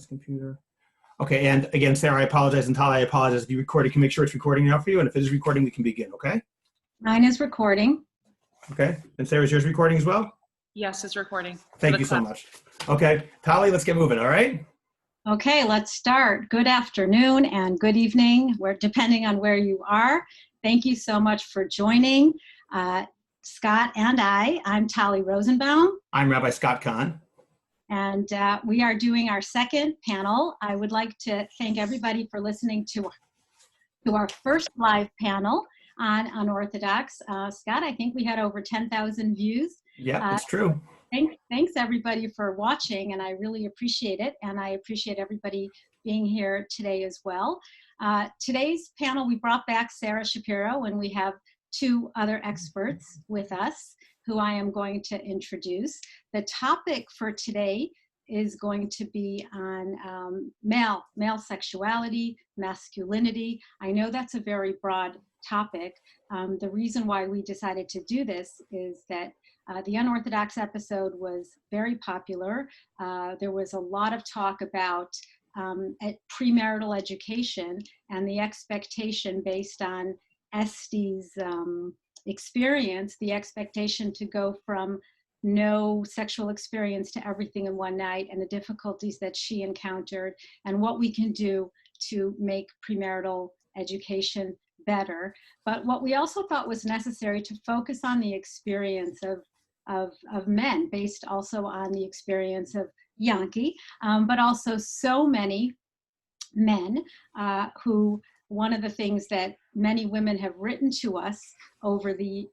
this computer. Okay, and again, Sarah, I apologize, and Talli, I apologize. If you record, you can make sure it's recording now for you, and if it is recording, we can begin, okay? Mine is recording. Okay, and Sarah, is yours recording as well? Yes, it's recording. Thank you so much. Okay, Talli, let's get moving, all right? Okay, let's start. Good afternoon and good evening, depending on where you are. Thank you so much for joining. Scott and I'm Talli Rosenbaum. I'm Rabbi Scott Kahn. And we are doing our second panel. I would like to thank everybody for listening to our first live panel on Unorthodox. Scott, I think we had over 10,000 views. Yeah, it's true. Thanks everybody for watching, and I really appreciate it. And I appreciate everybody being here today as well. Today's panel, we brought back Sarah Shapiro, and we have two other experts with us who I am going to introduce. The topic for today is going to be on male sexuality, masculinity. I know that's a very broad topic. The reason why we decided to do this is that the Unorthodox episode was very popular. There was a lot of talk about premarital education and the expectation based on Este's experience, the expectation to go from no sexual experience to everything in one night, and the difficulties that she encountered, and what we can do to make premarital education better. But what we also thought was necessary to focus on the experience of men, based also on the experience of Yankee, but also so many men who, one of the things that many women have written to us over the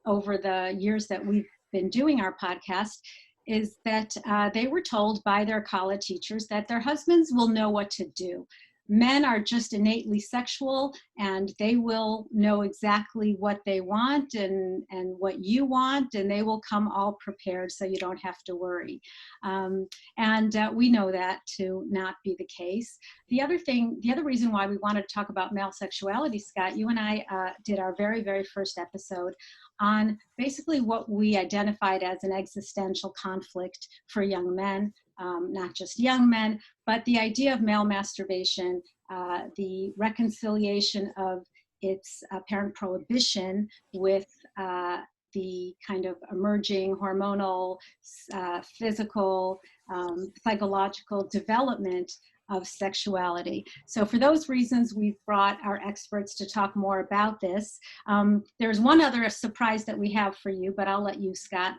years that we've been doing our podcast is that they were told by their college teachers that their husbands will know what to do. Men are just innately sexual, and they will know exactly what they want and what you want, and they will come all prepared, so you don't have to worry. We know that to not be the case. The other reason why we wanted to talk about male sexuality, Scott, you and I did our very, very first episode on basically what we identified as an existential conflict for young men. Not just young men, but the idea of male masturbation, the reconciliation of its apparent prohibition with the kind of emerging hormonal, physical, psychological development of sexuality. So for those reasons, we've brought our experts to talk more about this. There's one other surprise that we have for you, but I'll let you, Scott,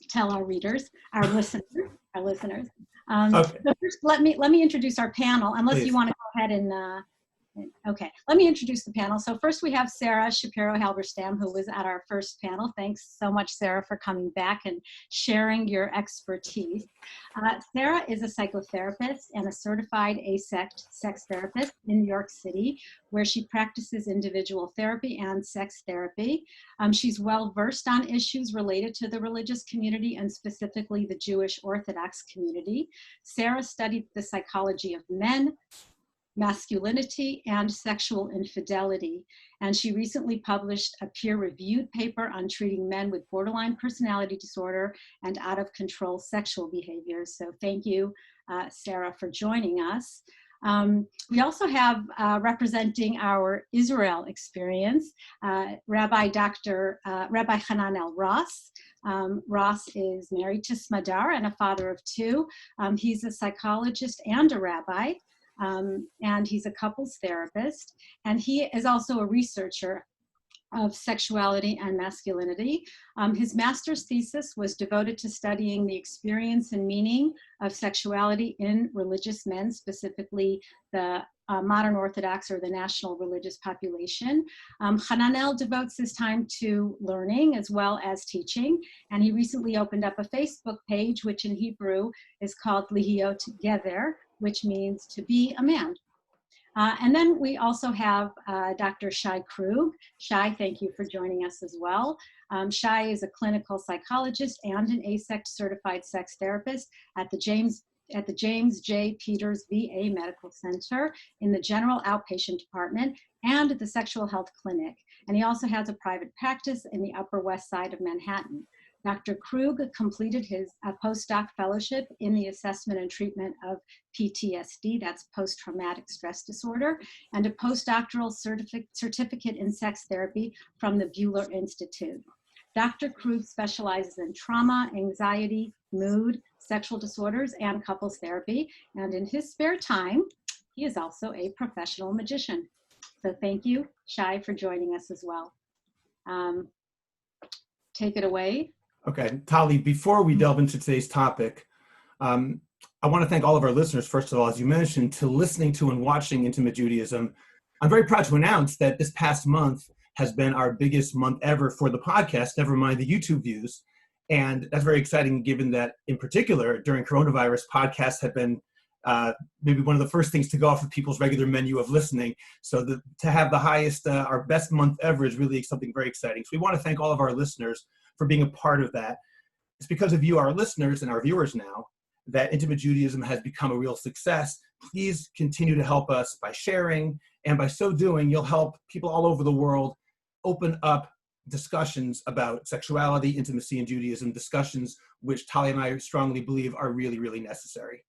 tell our readers, our listeners. Okay. So first, let me introduce our panel, unless Please. You want to go ahead and, okay, let me introduce the panel. So first we have Sarah Shapiro-Halberstam, who was at our first panel. Thanks so much, Sarah, for coming back and sharing your expertise. Sarah is a psychotherapist and a certified asexed sex therapist in New York City, where she practices individual therapy and sex therapy. She's well-versed on issues related to the religious community, and specifically the Jewish Orthodox community. Sarah studied the psychology of men, masculinity, and sexual infidelity. And she recently published a peer-reviewed paper on treating men with borderline personality disorder and out-of-control sexual behaviors. So thank you, Sarah, for joining us. We also have representing our Israel experience, Rabbi Hananel Ross. Ross is married to Smadar and a father of two. He's a psychologist and a rabbi. And he's a couples therapist, and he is also a researcher of sexuality and masculinity. His master's thesis was devoted to studying the experience and meaning of sexuality in religious men, specifically the modern Orthodox or the national religious population. Hananel devotes his time to learning as well as teaching, and he recently opened up a Facebook page, which in Hebrew is called Lihiot Gever, which means to be a man. And then we also have Dr. Shai Krug. Shai, thank you for joining us as well. Shai is a clinical psychologist and an ASECT certified sex therapist at the James J. Peters VA Medical Center in the General Outpatient Department and at the Sexual Health Clinic. And he also has a private practice in the Upper West Side of Manhattan. Dr. Krug completed his postdoc fellowship in the assessment and treatment of PTSD, that's post-traumatic stress disorder, and a postdoctoral certificate in sex therapy from the Buehler Institute. Dr. Krug specializes in trauma, anxiety, mood, sexual disorders, and couples therapy. And in his spare time, he is also a professional magician. So thank you, Shai, for joining us as well. Take it away. Okay, Talli, before we delve into today's topic, I want to thank all of our listeners, first of all, as you mentioned, to listening to and watching Intimate Judaism. I'm very proud to announce that this past month has been our biggest month ever for the podcast, never mind the YouTube views. And that's very exciting, given that, in particular, during coronavirus, podcasts have been maybe one of the first things to go off of people's regular menu of listening. So to have the highest, our best month ever is really something very exciting. So we want to thank all of our listeners for being a part of that. It's because of you, our listeners and our viewers now, that Intimate Judaism has become a real success. Please continue to help us by sharing, and by so doing, you'll help people all over the world open up discussions about sexuality, intimacy, and Judaism, discussions which Talli and I strongly believe are really, really necessary.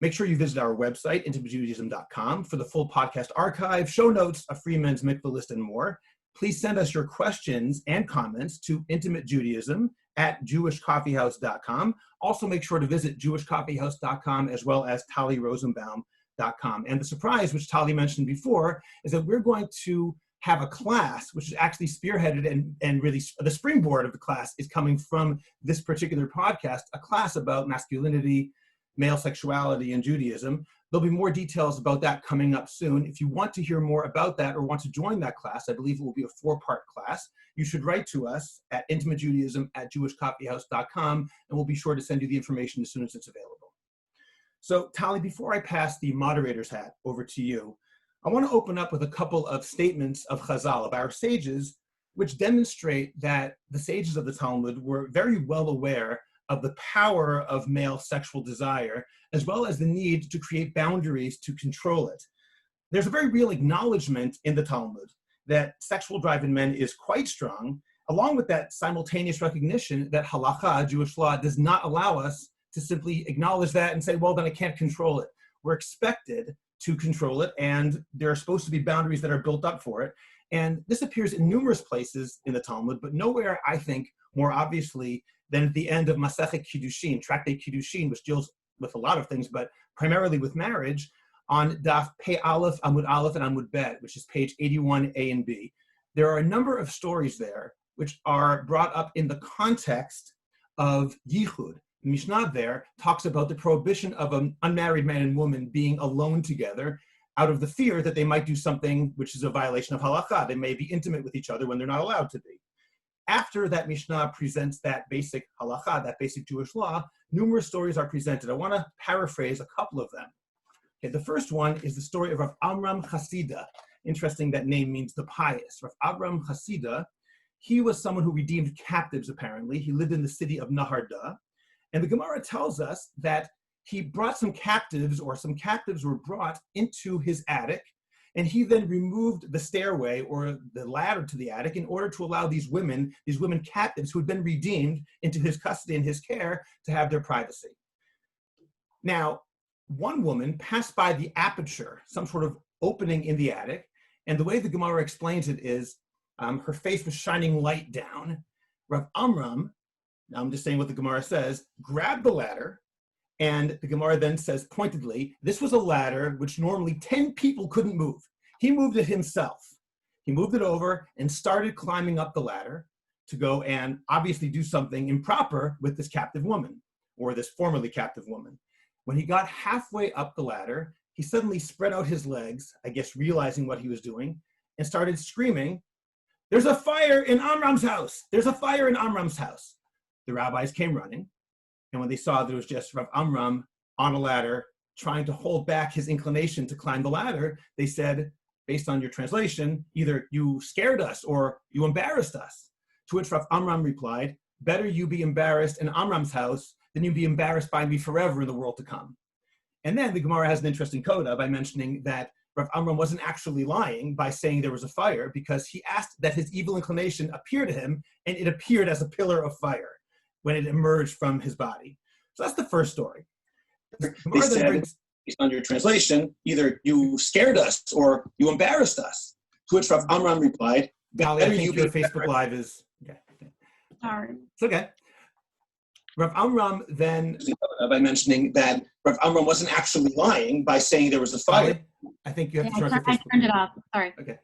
Make sure you visit our website, intimatejudaism.com, for the full podcast archive, show notes, a free men's mikvah list, and more. Please send us your questions and comments to intimatejudaism@jewishcoffeehouse.com. Also, make sure to visit jewishcoffeehouse.com as well as tallirosenbaum.com. And the surprise, which Talli mentioned before, is that we're going to have a class, which is actually spearheaded and really the springboard of the class is coming from this particular podcast, a class about masculinity, male sexuality, and Judaism. There'll be more details about that coming up soon. If you want to hear more about that or want to join that class, I believe it will be a 4-part class. You should write to us at intimatejudaism@jewishcoffeehouse.com, and we'll be sure to send you the information as soon as it's available. So, Talli, before I pass the moderator's hat over to you, I want to open up with a couple of statements of Chazal, of our sages, which demonstrate that the sages of the Talmud were very well aware of the power of male sexual desire, as well as the need to create boundaries to control it. There's a very real acknowledgement in the Talmud that sexual drive in men is quite strong, along with that simultaneous recognition that halakha, Jewish law, does not allow us to simply acknowledge that and say, well, then I can't control it. We're expected to control it, and there are supposed to be boundaries that are built up for it. And this appears in numerous places in the Talmud, but nowhere, I think, more obviously than at the end of Masechet Kiddushin, Tractate Kiddushin, which deals with a lot of things, but primarily with marriage, on Daf Pei Aleph, Amud Aleph, and Amud Bet, which is page 81A and B. There are a number of stories there which are brought up in the context of Yichud. The Mishnah there talks about the prohibition of an unmarried man and woman being alone together out of the fear that they might do something which is a violation of halakha. They may be intimate with each other when they're not allowed to be. After that Mishnah presents that basic halakha, that basic Jewish law, numerous stories are presented. I want to paraphrase a couple of them. Okay, the first one is the story of Rav Amram Chasida. Interesting, that name means the pious. Rav Amram Chasida, he was someone who redeemed captives, apparently. He lived in the city of Naharda. And the Gemara tells us that he brought some captives, or some captives were brought into his attic, and he then removed the stairway or the ladder to the attic in order to allow these women captives who had been redeemed into his custody and his care to have their privacy. Now, one woman passed by the aperture, some sort of opening in the attic, and the way the Gemara explains it is her face was shining light down. Rav Amram, now I'm just saying what the Gemara says, grabbed the ladder, and the Gemara then says pointedly, this was a ladder which normally 10 people couldn't move. He moved it himself. He moved it over and started climbing up the ladder to go and obviously do something improper with this captive woman, or this formerly captive woman. When he got halfway up the ladder, he suddenly spread out his legs, I guess realizing what he was doing, and started screaming, "There's a fire in Amram's house! There's a fire in Amram's house!" The rabbis came running, and when they saw that it was just Rav Amram on a ladder trying to hold back his inclination to climb the ladder, they said, based on your translation, either you scared us or you embarrassed us. To which Rav Amram replied, better you be embarrassed in Amram's house than you be embarrassed by me forever in the world to come. And then the Gemara has an interesting coda by mentioning that Rav Amram wasn't actually lying by saying there was a fire, because he asked that his evil inclination appear to him, and it appeared as a pillar of fire when it emerged from his body. So that's the first story. They said, based on your translation, either you scared us or you embarrassed us. To which Rav Amram replied, Talli, I think your Facebook Live is... Okay. Sorry. It's okay. Rav Amram then... By mentioning that Rav Amram wasn't actually lying by saying there was a fire. Talli, I think you have to turn I off your Facebook. turned it off. Sorry. Okay.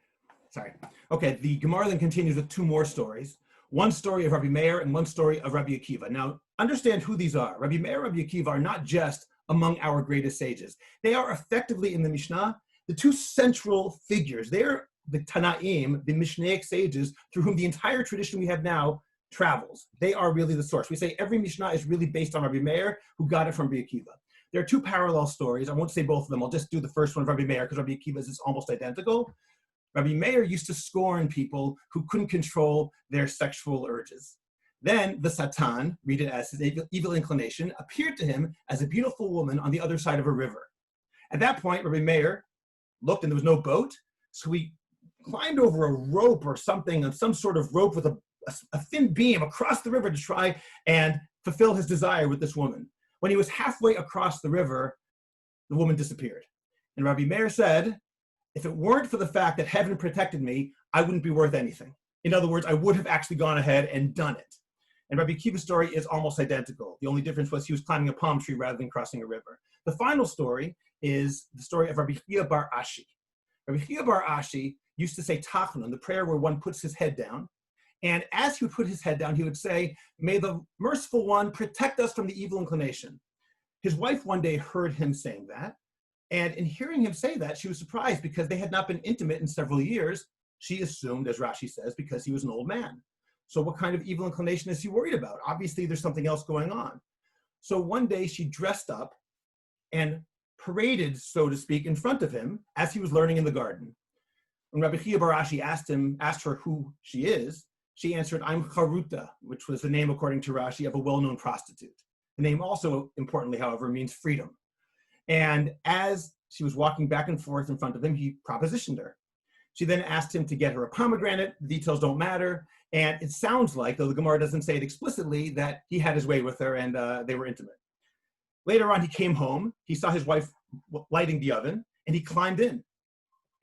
Sorry. Okay, the Gemara then continues with two more stories. One story of Rabbi Meir and one story of Rabbi Akiva. Now, understand who these are. Rabbi Meir and Rabbi Akiva are not just among our greatest sages. They are effectively, in the Mishnah, the two central figures. They're the Tanaim, the Mishnaic sages, through whom the entire tradition we have now travels. They are really the source. We say every Mishnah is really based on Rabbi Meir, who got it from Rabbi Akiva. There are two parallel stories. I won't say both of them. I'll just do the first one of Rabbi Meir, because Rabbi Akiva's is almost identical. Rabbi Meir used to scorn people who couldn't control their sexual urges. Then the Satan, read it as his evil inclination, appeared to him as a beautiful woman on the other side of a river. At that point, Rabbi Meir looked and there was no boat, so he climbed over a rope or something, some sort of rope with a thin beam across the river to try and fulfill his desire with this woman. When he was halfway across the river, the woman disappeared. And Rabbi Meir said, if it weren't for the fact that heaven protected me, I wouldn't be worth anything. In other words, I would have actually gone ahead and done it. And Rabbi Akiva's story is almost identical. The only difference was he was climbing a palm tree rather than crossing a river. The final story is the story of Rabbi Chiya bar Ashi. Rabbi Chiya bar Ashi used to say Tachanun, the prayer where one puts his head down. And as he would put his head down, he would say, may the merciful one protect us from the evil inclination. His wife one day heard him saying that. And in hearing him say that, she was surprised because they had not been intimate in several years. She assumed, as Rashi says, because he was an old man. So what kind of evil inclination is he worried about? Obviously, there's something else going on. So one day she dressed up and paraded, so to speak, in front of him as he was learning in the garden. When Rabbi Chiya bar Ashi asked her who she is, she answered, I'm Charuta, which was the name, according to Rashi, of a well-known prostitute. The name also, importantly, however, means freedom. And as she was walking back and forth in front of him, he propositioned her. She then asked him to get her a pomegranate. The details don't matter. And it sounds like, though the Gemara doesn't say it explicitly, that he had his way with her and they were intimate. Later on, he came home. He saw his wife lighting the oven, and he climbed in.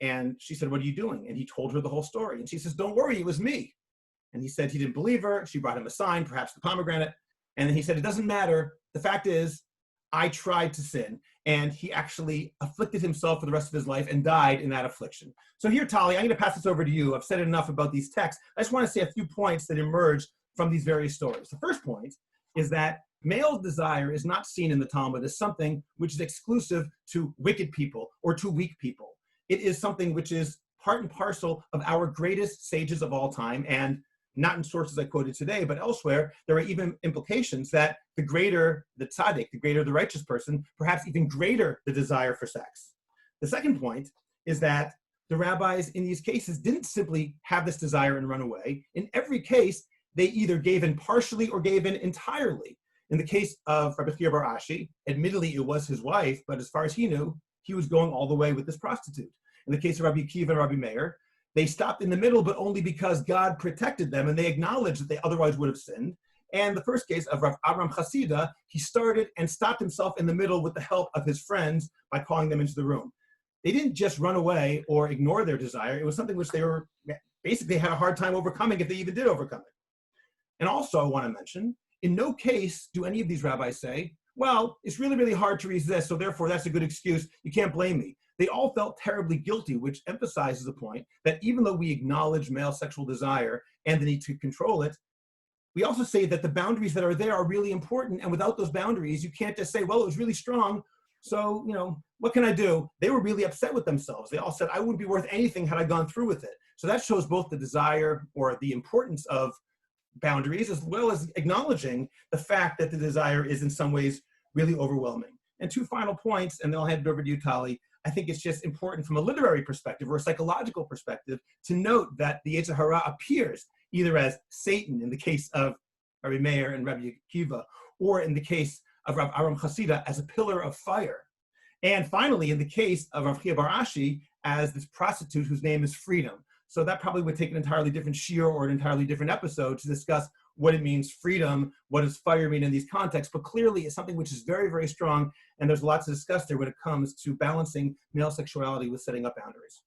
And she said, what are you doing? And he told her the whole story. And she says, don't worry, it was me. And he said he didn't believe her. She brought him a sign, perhaps the pomegranate. And then he said, it doesn't matter. The fact is, I tried to sin. And he actually afflicted himself for the rest of his life and died in that affliction. So here, Talli, I'm going to pass this over to you. I've said enough about these texts. I just want to say a few points that emerge from these various stories. The first point is that male desire is not seen in the Talmud as something which is exclusive to wicked people or to weak people. It is something which is part and parcel of our greatest sages of all time, and not in sources I quoted today, but elsewhere, there are even implications that the greater the tzaddik, the greater the righteous person, perhaps even greater the desire for sex. The second point is that the rabbis in these cases didn't simply have this desire and run away. In every case, they either gave in partially or gave in entirely. In the case of Rabbi Chiya bar Ashi, admittedly it was his wife, but as far as he knew, he was going all the way with this prostitute. In the case of Rabbi Akiva and Rabbi Meir, they stopped in the middle, but only because God protected them, and they acknowledged that they otherwise would have sinned. And the first case of Rav Avram Chasida, he started and stopped himself in the middle with the help of his friends by calling them into the room. They didn't just run away or ignore their desire. It was something which they were basically had a hard time overcoming, if they even did overcome it. And also, I want to mention, in no case do any of these rabbis say, well, it's really, really hard to resist, so therefore that's a good excuse. You can't blame me. They all felt terribly guilty, which emphasizes the point that even though we acknowledge male sexual desire and the need to control it, we also say that the boundaries that are there are really important. And without those boundaries, you can't just say, well, it was really strong, so, what can I do? They were really upset with themselves. They all said, I wouldn't be worth anything had I gone through with it. So that shows both the desire or the importance of boundaries, as well as acknowledging the fact that the desire is in some ways really overwhelming. And two final points, and then I'll hand it over to you, Talli. I think it's just important from a literary perspective or a psychological perspective to note that the Yetzer Hara appears either as Satan in the case of Rabbi Meir and Rabbi Akiva, or in the case of Rav Aram Chasida as a pillar of fire. And finally, in the case of Rav Chia Bar Ashi, as this prostitute whose name is Freedom. So that probably would take an entirely different shiur or an entirely different episode to discuss what it means freedom, what does fire mean in these contexts, but clearly it's something which is very, very strong, and there's lots to discuss there when it comes to balancing male sexuality with setting up boundaries.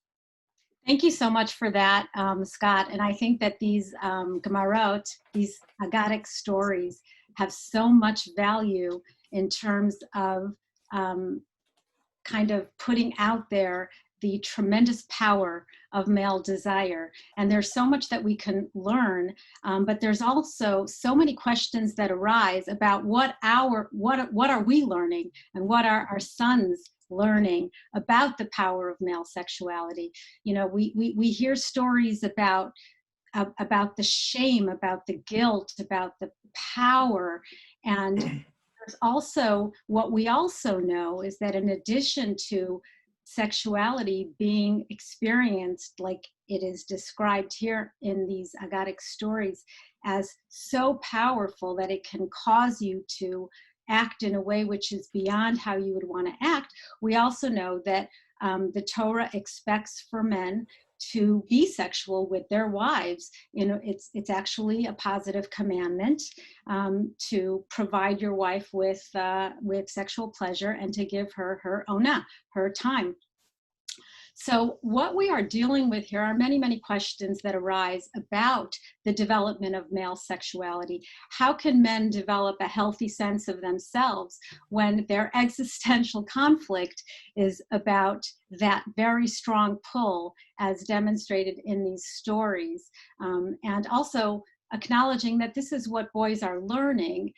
Thank you so much for that, Scott. And I think that these Gemarot, these Agadic stories, have so much value in terms of kind of putting out there the tremendous power of male desire. And there's so much that we can learn, but there's also so many questions that arise about what are we learning and what are our sons learning about the power of male sexuality. You know, we hear stories about the shame, about the guilt, about the power. And there's also, what we also know is that in addition to sexuality being experienced like it is described here in these Agadic stories as so powerful that it can cause you to act in a way which is beyond how you would want to act, we also know that the Torah expects for men to be sexual with their wives. You know, it's actually a positive commandment to provide your wife with sexual pleasure and to give her her ona, her time. So what we are dealing with here are many, many questions that arise about the development of male sexuality. How can men develop a healthy sense of themselves when their existential conflict is about that very strong pull as demonstrated in these stories? And also acknowledging that this is what boys are learning.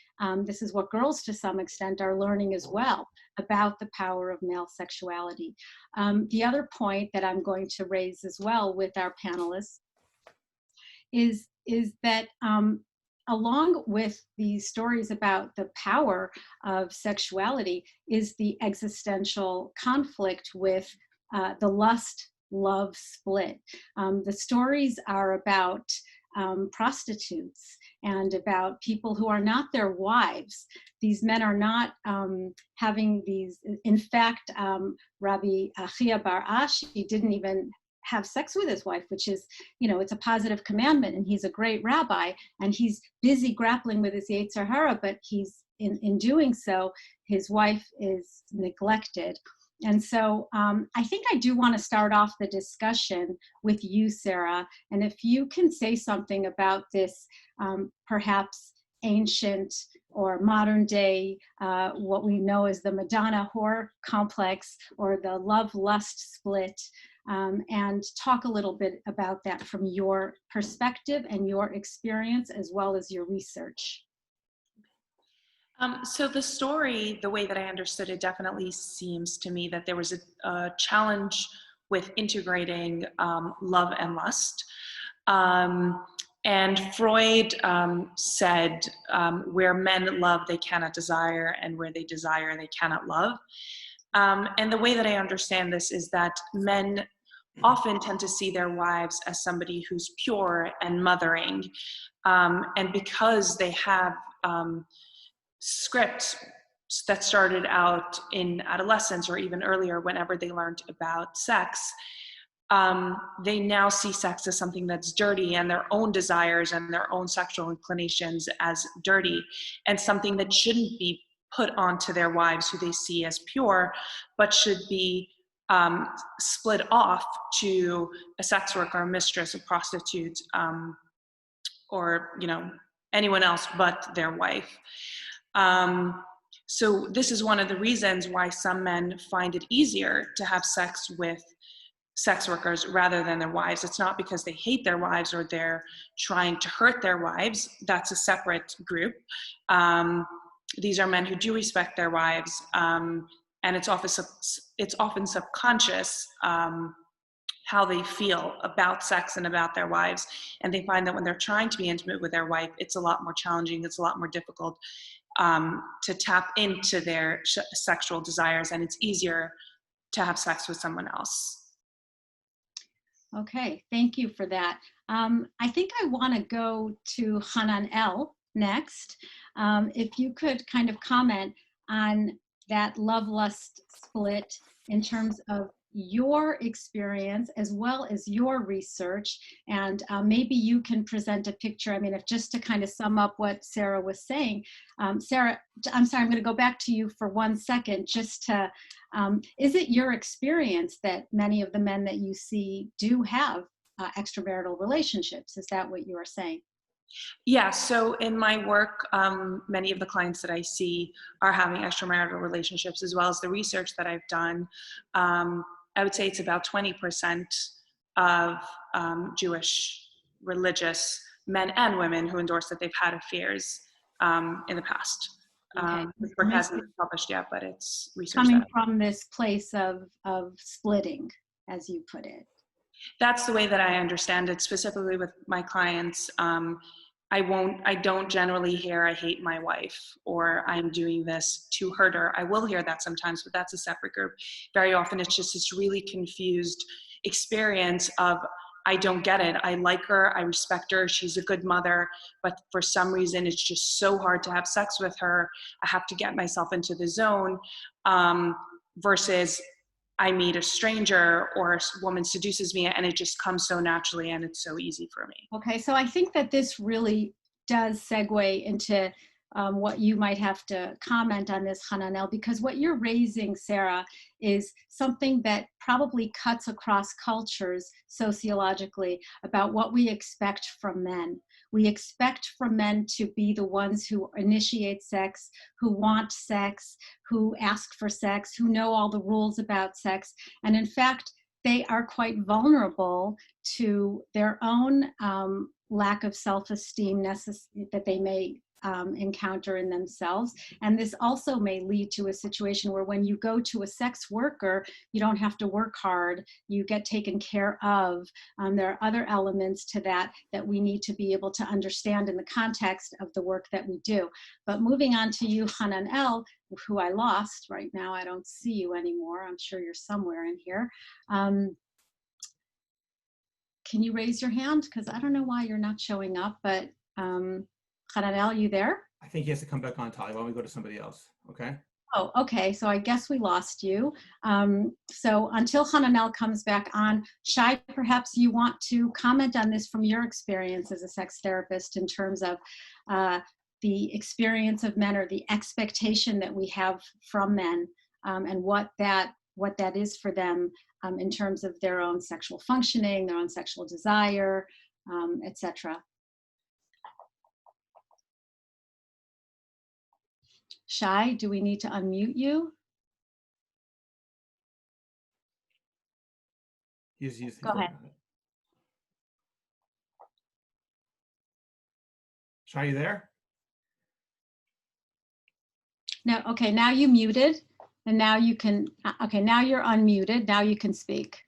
This is what girls to some extent are learning as well about the power of male sexuality. The other point that I'm going to raise as well with our panelists is that along with these stories about the power of sexuality is the existential conflict with the lust-love split. The stories are about prostitutes and about people who are not their wives. These men are not having these, in fact, Rabbi Chia Bar Ashi didn't even have sex with his wife, which is, you know, it's a positive commandment, and he's a great rabbi, and he's busy grappling with his Yetzer Hara, but he's, in doing so, his wife is neglected. And so I think I do want to start off the discussion with you, Sarah, and if you can say something about this perhaps ancient or modern day, what we know as the Madonna whore complex or the love-lust split, and talk a little bit about that from your perspective and your experience as well as your research. So the story, the way that I understood it, definitely seems to me that there was a challenge with integrating love and lust. And Freud said, where men love, they cannot desire, and where they desire, they cannot love. And the way that I understand this is that men often tend to see their wives as somebody who's pure and mothering. And because they have script that started out in adolescence or even earlier whenever they learned about sex, they now see sex as something that's dirty, and their own desires and their own sexual inclinations as dirty, and something that shouldn't be put onto their wives who they see as pure, but should be split off to a sex worker, a mistress, a prostitute, or, you know, anyone else but their wife. So this is one of the reasons why some men find it easier to have sex with sex workers rather than their wives. It's not because they hate their wives or they're trying to hurt their wives. That's a separate group. These are men who do respect their wives, and it's often subconscious how they feel about sex and about their wives. And they find that when they're trying to be intimate with their wife, it's a lot more challenging, it's a lot more difficult to tap into their sexual desires, and it's easier to have sex with someone else. Okay, thank you for that. I think I want to go to Hananel next. If you could kind of comment on that love-lust split in terms of your experience as well as your research, and maybe you can present a picture. I mean, if just to kind of sum up what Sarah was saying, Sarah, I'm sorry, I'm going to go back to you for 1 second, just to, is it your experience that many of the men that you see do have extramarital relationships? Is that what you are saying? Yeah, so in my work, many of the clients that I see are having extramarital relationships, as well as the research that I've done. I would say it's about 20% of Jewish religious men and women who endorse that they've had affairs in the past. Okay. The work hasn't been published yet, but it's research. Coming from this place of splitting, as you put it. That's the way that I understand it, specifically with my clients. I don't generally hear I hate my wife or I'm doing this to hurt her. I will hear that sometimes, but that's a separate group. Very often it's just this really confused experience of, I don't get it. I like her, I respect her, she's a good mother, but for some reason it's just so hard to have sex with her. I have to get myself into the zone, versus I meet a stranger or a woman seduces me and it just comes so naturally and it's so easy for me. Okay, so I think that this really does segue into what you might have to comment on this, Hananel, because what you're raising, Sarah, is something that probably cuts across cultures sociologically about what we expect from men. We expect from men to be the ones who initiate sex, who want sex, who ask for sex, who know all the rules about sex. And in fact, they are quite vulnerable to their own lack of self-esteem that they may encounter in themselves. And this also may lead to a situation where when you go to a sex worker, you don't have to work hard, you get taken care of. There are other elements to that we need to be able to understand in the context of the work that we do. But moving on to you, Hananel, who I lost right now, I don't see you anymore. I'm sure you're somewhere in here. Can you raise your hand? Because I don't know why you're not showing up, but Hananel, you there? I think he has to come back on, Talli. Why don't we go to somebody else, okay? Oh, okay, so I guess we lost you. So until Hananel comes back on, Shai, perhaps you want to comment on this from your experience as a sex therapist in terms of the experience of men or the expectation that we have from men, and what that is for them in terms of their own sexual functioning, their own sexual desire, etc. Shai, do we need to unmute you? Go ahead. Shai, you there? No, okay, now you muted, and now you can, okay, now you're unmuted, now you can speak.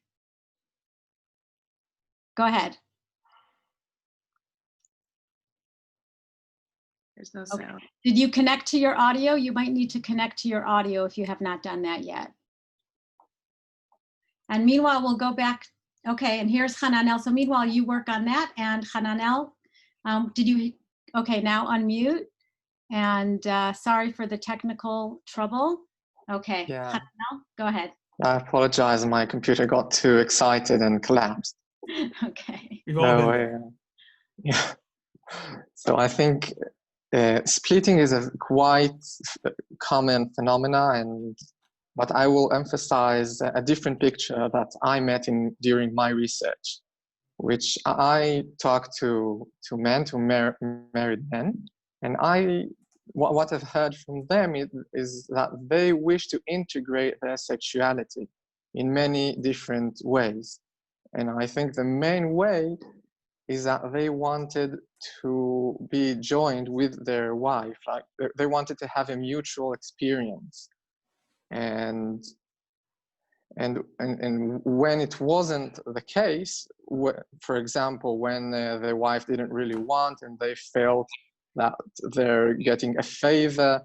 Go ahead. There's no sound. Okay. Did you connect to your audio? You might need to connect to your audio if you have not done that yet. And meanwhile, we'll go back. Okay, and here's Hananel. So meanwhile, you work on that. And Hananel, okay, now unmute. And sorry for the technical trouble. Okay, yeah. Hananel, go ahead. I apologize, my computer got too excited and collapsed. Okay. Yeah. So I think splitting is a quite common phenomena, but I will emphasize a different picture that I met during my research, which I talked to men, to married men, and what I've heard from them is that they wish to integrate their sexuality in many different ways. And I think the main way is that they wanted to be joined with their wife, like they wanted to have a mutual experience. And when it wasn't the case, for example, when the wife didn't really want and they felt that they're getting a favor,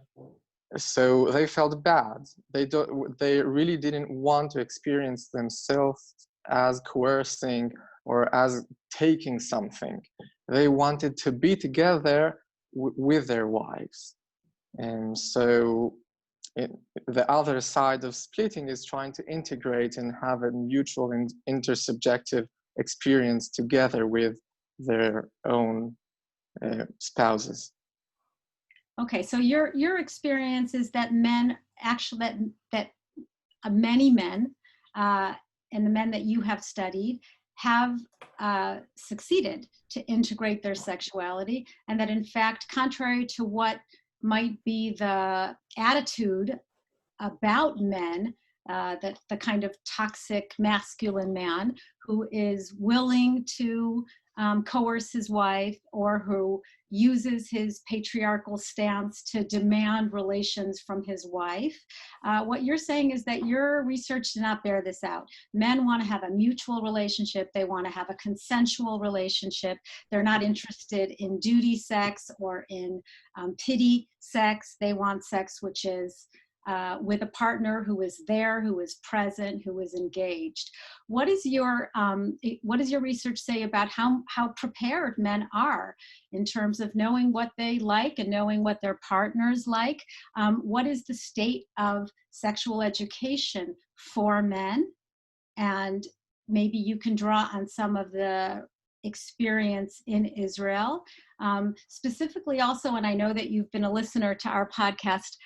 so they felt bad. They really didn't want to experience themselves as coercing or as taking something. They wanted to be together with their wives. And so the other side of splitting is trying to integrate and have a mutual and intersubjective experience together with their own spouses. Okay, so your experience is that men actually, that many men, and the men that you have studied, have succeeded to integrate their sexuality, and that in fact, contrary to what might be the attitude about men, that the kind of toxic masculine man who is willing to coerce his wife, or who uses his patriarchal stance to demand relations from his wife. What you're saying is that your research did not bear this out. Men want to have a mutual relationship. They want to have a consensual relationship. They're not interested in duty sex or in pity sex. They want sex which is with a partner who is there, who is present, who is engaged. What is your research say about how prepared men are in terms of knowing what they like and knowing what their partners like? What is the state of sexual education for men? And maybe you can draw on some of the experience in Israel. Specifically also, and I know that you've been a listener to our podcast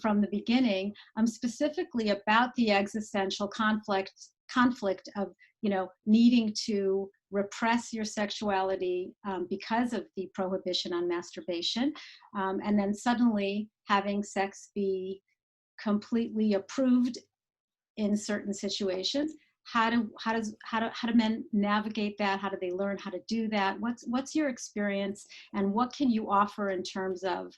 from the beginning, specifically about the existential conflict of, needing to repress your sexuality because of the prohibition on masturbation, and then suddenly having sex be completely approved in certain situations. How do men navigate that? How do they learn how to do that? What's your experience, and what can you offer in terms of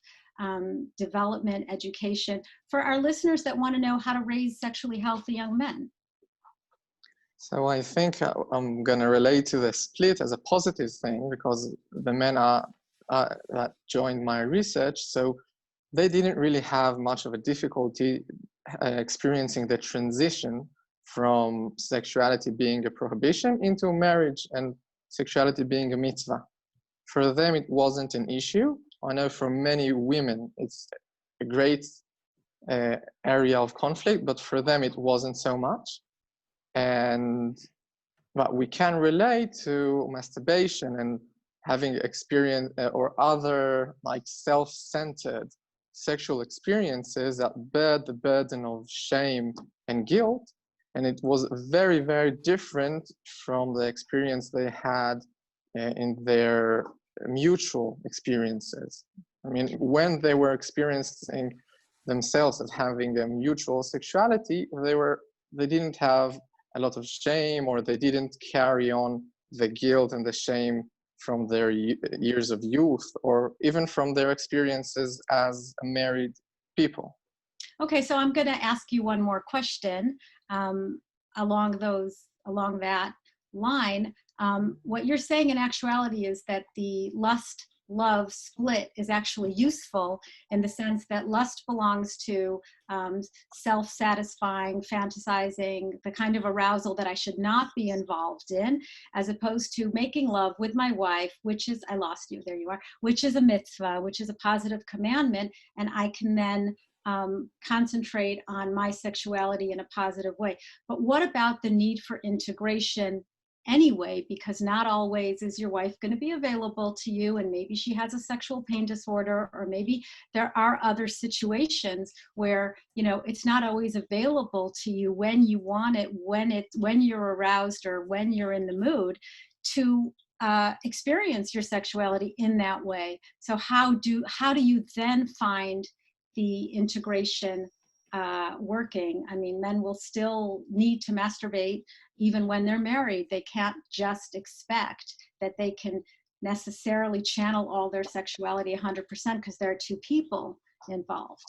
development, education for our listeners that want to know how to raise sexually healthy young men? So I think I'm going to relate to the split as a positive thing, because the men that joined my research, so they didn't really have much of a difficulty experiencing the transition from sexuality being a prohibition into marriage and sexuality being a mitzvah. For them, it wasn't an issue. I know for many women, it's a great area of conflict, but for them, it wasn't so much. But we can relate to masturbation and having experience or other like self-centered sexual experiences that bear the burden of shame and guilt. And it was very, very different from the experience they had in their mutual experiences. I mean, when they were experiencing themselves as having a mutual sexuality, they didn't have a lot of shame, or they didn't carry on the guilt and the shame from their years of youth, or even from their experiences as married people. Okay, so I'm going to ask you one more question along that line. What you're saying in actuality is that the lust-love split is actually useful in the sense that lust belongs to self-satisfying, fantasizing, the kind of arousal that I should not be involved in, as opposed to making love with my wife, which is, I lost you, there you are, which is a mitzvah, which is a positive commandment, and I can then concentrate on my sexuality in a positive way. But what about the need for integration anyway? Because not always is your wife going to be available to you, and maybe she has a sexual pain disorder, or maybe there are other situations where, it's not always available to you when you want it, when you're aroused or when you're in the mood to experience your sexuality in that way. So how do you then find the integration working? I mean, men will still need to masturbate even when they're married. They can't just expect that they can necessarily channel all their sexuality 100% because there are two people involved.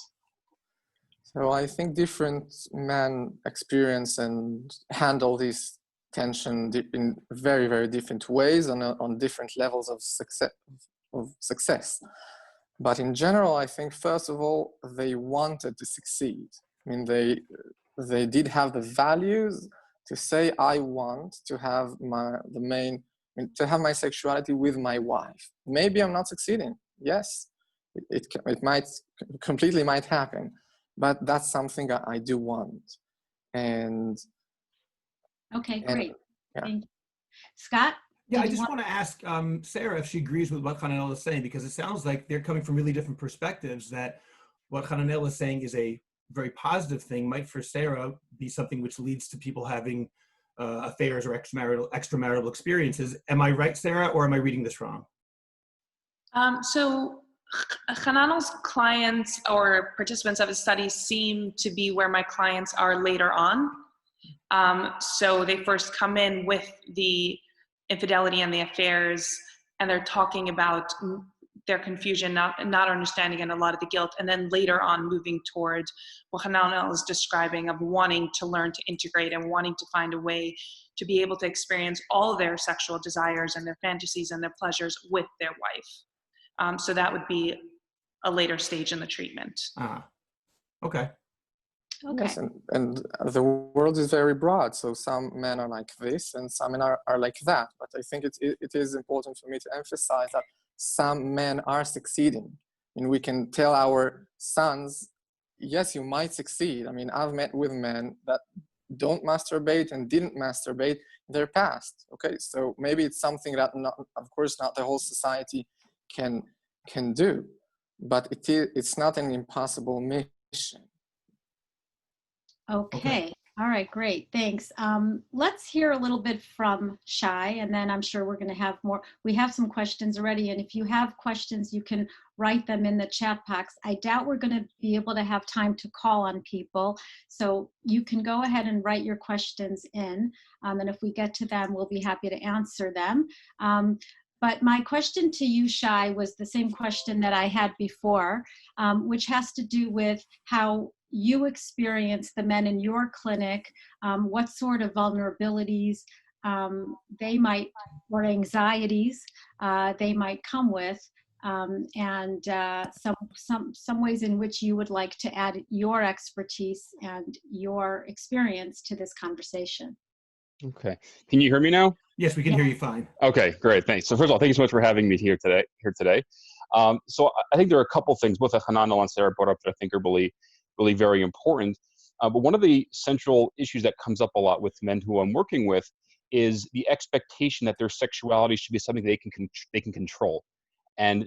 So I think different men experience and handle this tension in very, very different ways on different levels of success. But in general, I think, first of all, they wanted to succeed. I mean, they did have the values to say, I want to have my sexuality with my wife. Maybe I'm not succeeding. Yes, it might completely might happen. but that's something I do want. And Okay, great. Yeah. Thank you. Scott? Yeah, I just want to ask Sarah if she agrees with what Hananel is saying, because it sounds like they're coming from really different perspectives, that what Hananel is saying is a very positive thing might for Sarah be something which leads to people having affairs or extramarital experiences. Am I right, Sarah, or am I reading this wrong? So Hananel's clients or participants of his studies seem to be where my clients are later on. So they first come in with the infidelity and the affairs, and they're talking about their confusion, not understanding, and a lot of the guilt, and then later on moving towards what Hananel is describing of wanting to learn to integrate and wanting to find a way to be able to experience all their sexual desires and their fantasies and their pleasures with their wife. So that would be a later stage in the treatment. Okay. Okay. Yes, and the world is very broad. So some men are like this and some men are like that. But I think it is important for me to emphasize that some men are succeeding. And we can tell our sons, yes, you might succeed. I mean, I've met with men that don't masturbate and didn't masturbate in their past. Okay, so maybe it's something that, of course, not the whole society can do, but it's not an impossible mission. Okay. All right, great. Thanks. Let's hear a little bit from Shai, and then I'm sure we're going to have more. We have some questions already, and if you have questions, you can write them in the chat box. I doubt we're going to be able to have time to call on people, so you can go ahead and write your questions in, and if we get to them, we'll be happy to answer them. But my question to you, Shai, was the same question that I had before, which has to do with how you experience the men in your clinic, what sort of vulnerabilities they might, or anxieties they might come with, and some ways in which you would like to add your expertise and your experience to this conversation. Okay. Can you hear me now? Yes, we can hear you fine. Okay, great. Thanks. So first of all, thank you so much for having me here today. So I think there are a couple things both Hananel and Sarah brought up that I think are really very important. But one of the central issues that comes up a lot with men who I'm working with is the expectation that their sexuality should be something they can control, and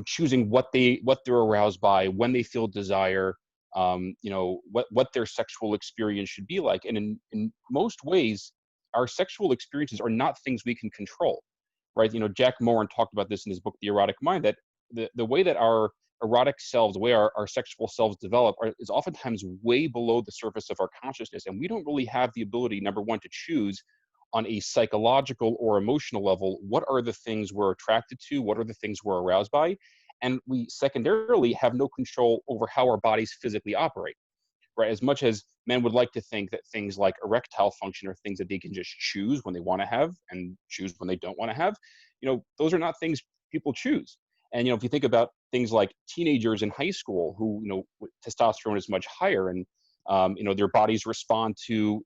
choosing what they're aroused by, when they feel desire, what their sexual experience should be like. And in most ways, our sexual experiences are not things we can control, right? Jack Moran talked about this in his book, The Erotic Mind, that the way that our erotic selves, the way our sexual selves develop is oftentimes way below the surface of our consciousness. And we don't really have the ability, number one, to choose on a psychological or emotional level, what are the things we're attracted to? What are the things we're aroused by? And we secondarily have no control over how our bodies physically operate, right? As much as men would like to think that things like erectile function are things that they can just choose when they want to have and choose when they don't want to have, those are not things people choose. And, if you think about things like teenagers in high school who, testosterone is much higher and, their bodies respond to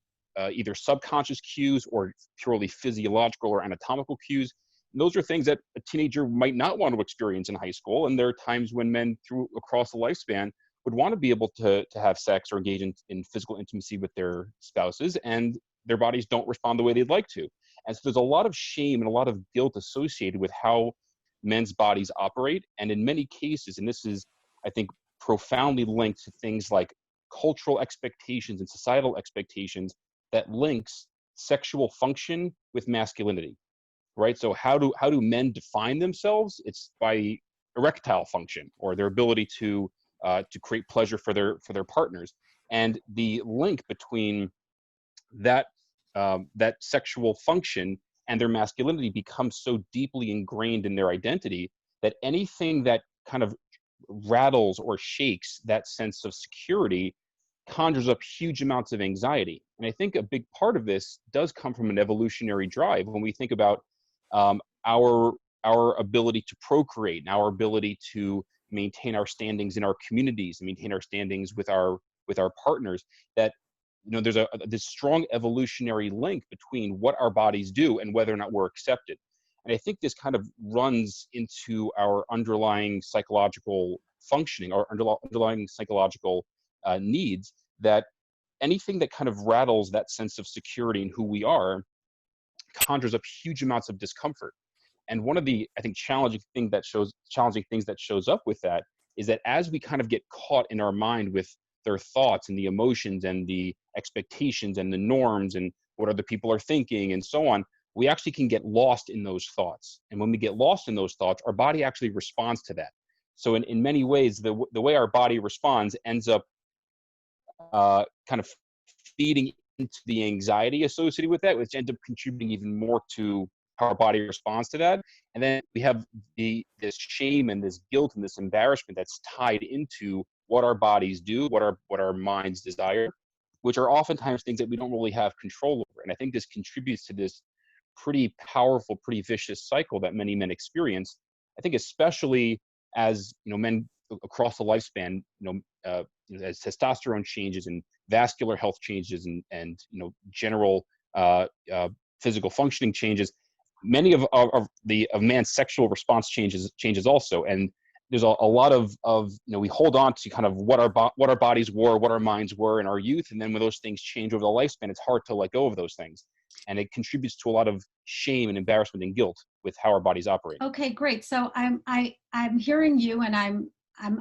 either subconscious cues or purely physiological or anatomical cues. And those are things that a teenager might not want to experience in high school. And there are times when men across the lifespan would want to be able to have sex or engage in physical intimacy with their spouses, and their bodies don't respond the way they'd like to. And so there's a lot of shame and a lot of guilt associated with how men's bodies operate. And in many cases, and this is, I think, profoundly linked to things like cultural expectations and societal expectations that links sexual function with masculinity, right? So how do men define themselves? It's by erectile function, or their ability to create pleasure for their partners. And the link between that sexual function and their masculinity becomes so deeply ingrained in their identity that anything that kind of rattles or shakes that sense of security conjures up huge amounts of anxiety. And I think a big part of this does come from an evolutionary drive. When we think about our ability to procreate and our ability to maintain our standings in our communities and maintain our standings with our partners, that there's this strong evolutionary link between what our bodies do and whether or not we're accepted. And I think this kind of runs into our underlying psychological functioning, our underlying psychological needs, that anything that kind of rattles that sense of security in who we are conjures up huge amounts of discomfort. And one of the, I think, challenging things that shows up with that is that as we kind of get caught in our mind with their thoughts and the emotions and the expectations and the norms and what other people are thinking and so on, we actually can get lost in those thoughts. And when we get lost in those thoughts, our body actually responds to that. So in many ways, the way our body responds ends up kind of feeding into the anxiety associated with that, which ends up contributing even more to how our body responds to that. And then we have this shame and this guilt and this embarrassment that's tied into what our bodies do, what our minds desire, which are oftentimes things that we don't really have control over. And I think this contributes to this pretty powerful, pretty vicious cycle that many men experience. I think especially as men across the lifespan, as testosterone changes and vascular health changes and general physical functioning changes, many of man's sexual response changes also. And there's a lot of we hold on to kind of what our bodies were, what our minds were in our youth, and then when those things change over the lifespan, it's hard to let go of those things, and it contributes to a lot of shame and embarrassment and guilt with how our bodies operate. Okay, great. So I'm hearing you, and I'm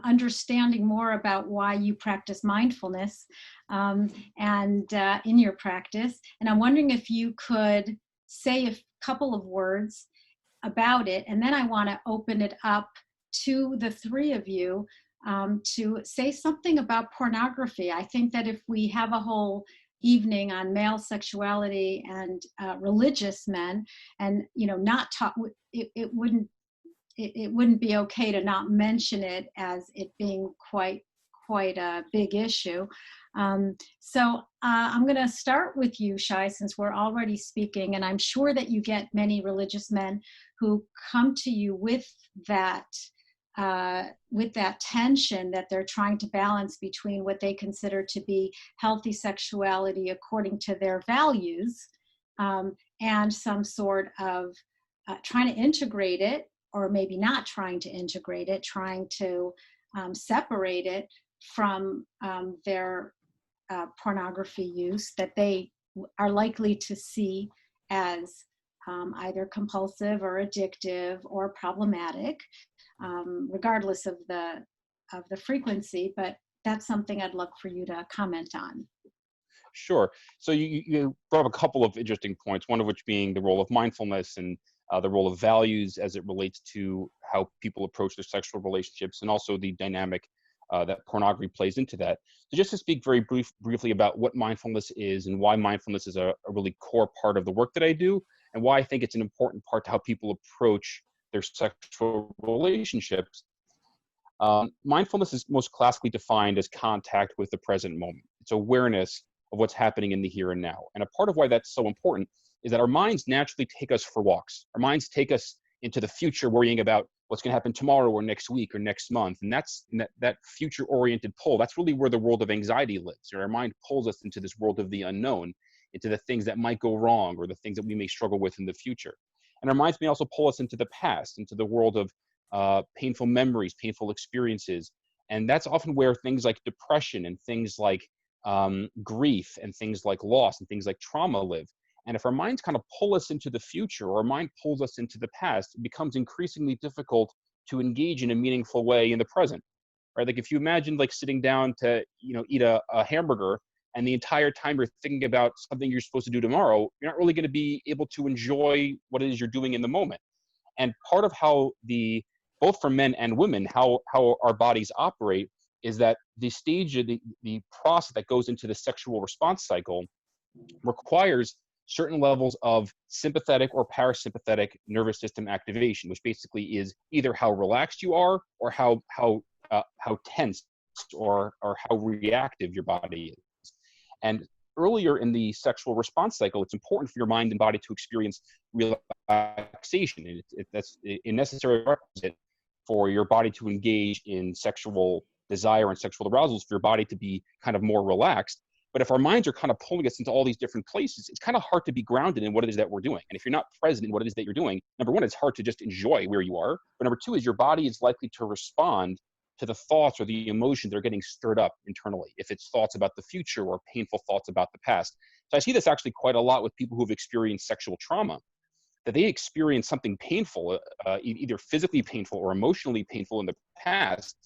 understanding more about why you practice mindfulness and in your practice, and I'm wondering if you could say a couple of words about it, and then I want to open it up to the three of you to say something about pornography. I think that if we have a whole evening on male sexuality and religious men, and not talk, it wouldn't be okay to not mention it as it being quite a big issue. So I'm going to start with you, Shai, since we're already speaking, and I'm sure that you get many religious men who come to you with that tension that they're trying to balance between what they consider to be healthy sexuality according to their values and some sort of trying to integrate it, or maybe not trying to integrate it, trying to separate it from their pornography use that they are likely to see as either compulsive or addictive or problematic, regardless of the frequency. But that's something I'd love for you to comment on. Sure. So you brought up a couple of interesting points, one of which being the role of mindfulness and the role of values as it relates to how people approach their sexual relationships, and also the dynamic that pornography plays into that. So just to speak very briefly about what mindfulness is and why mindfulness is a really core part of the work that I do, and why I think it's an important part to how people approach their sexual relationships. Mindfulness is most classically defined as contact with the present moment. It's awareness of what's happening in the here and now. And a part of why that's so important is that our minds naturally take us for walks. Our minds take us into the future, worrying about what's going to happen tomorrow or next week or next month. And that future-oriented pull, that's really where the world of anxiety lives. Our mind pulls us into this world of the unknown, into the things that might go wrong or the things that we may struggle with in the future. And our minds may also pull us into the past, into the world of painful memories, painful experiences. And that's often where things like depression and things like grief and things like loss and things like trauma live. And if our minds kind of pull us into the future, or our mind pulls us into the past, it becomes increasingly difficult to engage in a meaningful way in the present, right? Like if you imagine like sitting down to, eat a hamburger, and the entire time you're thinking about something you're supposed to do tomorrow, you're not really going to be able to enjoy what it is you're doing in the moment. And part of how both for men and women, how our bodies operate is that the stage of the process that goes into the sexual response cycle requires certain levels of sympathetic or parasympathetic nervous system activation, which basically is either how relaxed you are or how tense or how reactive your body is. And earlier in the sexual response cycle, it's important for your mind and body to experience relaxation. That's a necessary requisite for your body to engage in sexual desire and sexual arousals, for your body to be kind of more relaxed. But if our minds are kind of pulling us into all these different places, it's kind of hard to be grounded in what it is that we're doing. And if you're not present in what it is that you're doing, number one, it's hard to just enjoy where you are. But number two is your body is likely to respond to the thoughts or the emotions that are getting stirred up internally, if it's thoughts about the future or painful thoughts about the past. So I see this actually quite a lot with people who've experienced sexual trauma, that they experience something painful, either physically painful or emotionally painful in the past,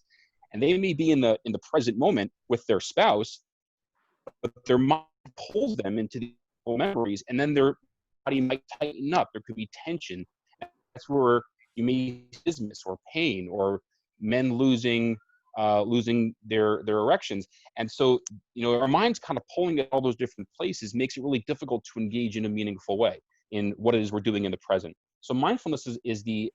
and they may be in the present moment with their spouse, but their mind pulls them into the memories, and then their body might tighten up. There could be tension. That's where you may see business or pain or men losing their erections. And so, our mind's kind of pulling at all those different places makes it really difficult to engage in a meaningful way in what it is we're doing in the present. So mindfulness is the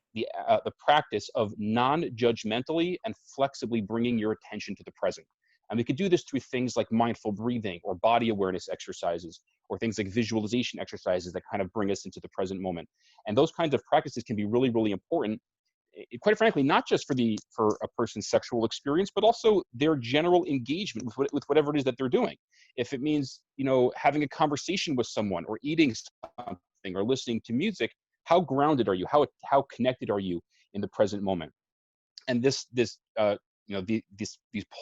practice of non-judgmentally and flexibly bringing your attention to the present. And we could do this through things like mindful breathing or body awareness exercises, or things like visualization exercises that kind of bring us into the present moment. And those kinds of practices can be really, really important, quite frankly, not just for a person's sexual experience, but also their general engagement with whatever it is that they're doing. If it means, having a conversation with someone, or eating something, or listening to music, how grounded are you? How connected are you in the present moment? And these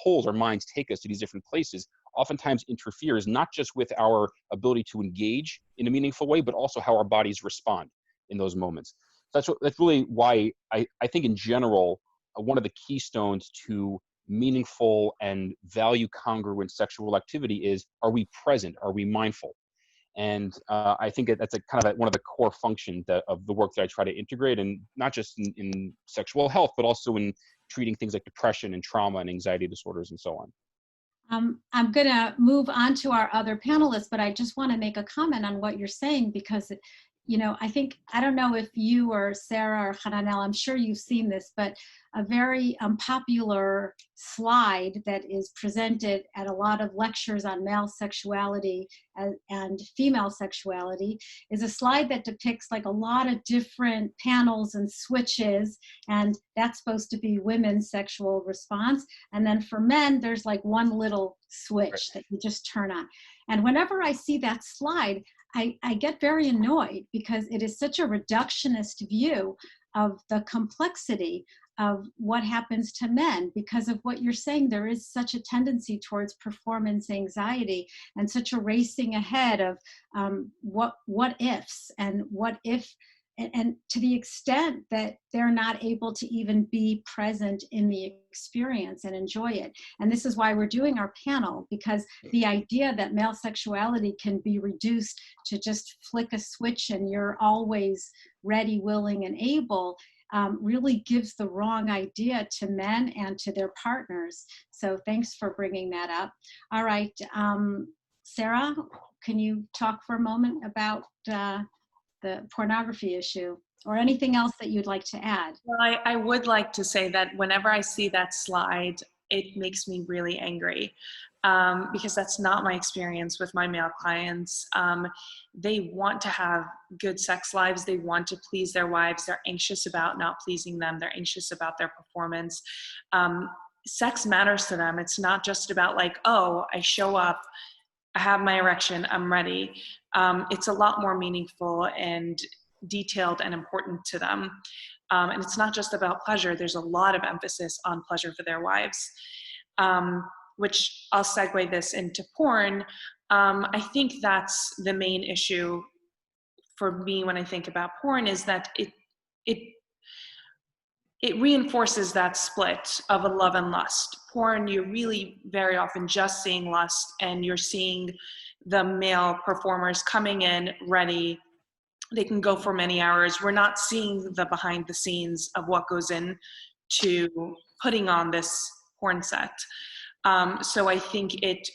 poles our minds take us to these different places oftentimes interferes not just with our ability to engage in a meaningful way, but also how our bodies respond in those moments. That's really why I think in general, one of the keystones to meaningful and value congruent sexual activity is, are we present? Are we mindful? And I think that's one of the core functions of the work that I try to integrate, and not just in sexual health, but also in treating things like depression and trauma and anxiety disorders and so on. I'm going to move on to our other panelists, but I just want to make a comment on what you're saying, because I don't know if you or Sarah or Hananel, I'm sure you've seen this, but a very popular slide that is presented at a lot of lectures on male sexuality and female sexuality is a slide that depicts like a lot of different panels and switches, and that's supposed to be women's sexual response. And then for men, there's like one little switch that you just turn on. And whenever I see that slide, I get very annoyed, because it is such a reductionist view of the complexity of what happens to men. Because of what you're saying, there is such a tendency towards performance anxiety and such a racing ahead of what ifs and what if, and to the extent that they're not able to even be present in the experience and enjoy it. And this is why we're doing our panel, because the idea that male sexuality can be reduced to just flick a switch and you're always ready, willing, and able really gives the wrong idea to men and to their partners. So thanks for bringing that up. All right, Sarah, can you talk for a moment about the pornography issue, or anything else that you'd like to add? Well, I would like to say that whenever I see that slide, it makes me really angry, because that's not my experience with my male clients. They want to have good sex lives. They want to please their wives. They're anxious about not pleasing them. They're anxious about their performance. Sex matters to them. It's not just about like, oh, I show up, I have my erection, I'm ready. It's a lot more meaningful and detailed and important to them. And it's not just about pleasure. There's a lot of emphasis on pleasure for their wives, which I'll segue this into porn. I think that's the main issue for me when I think about porn, is that it reinforces that split of a love and lust. Porn, you're really very often just seeing lust, and you're seeing the male performers coming in ready. They can go for many hours. We're not seeing the behind the scenes of what goes in to putting on this porn set. So I think it,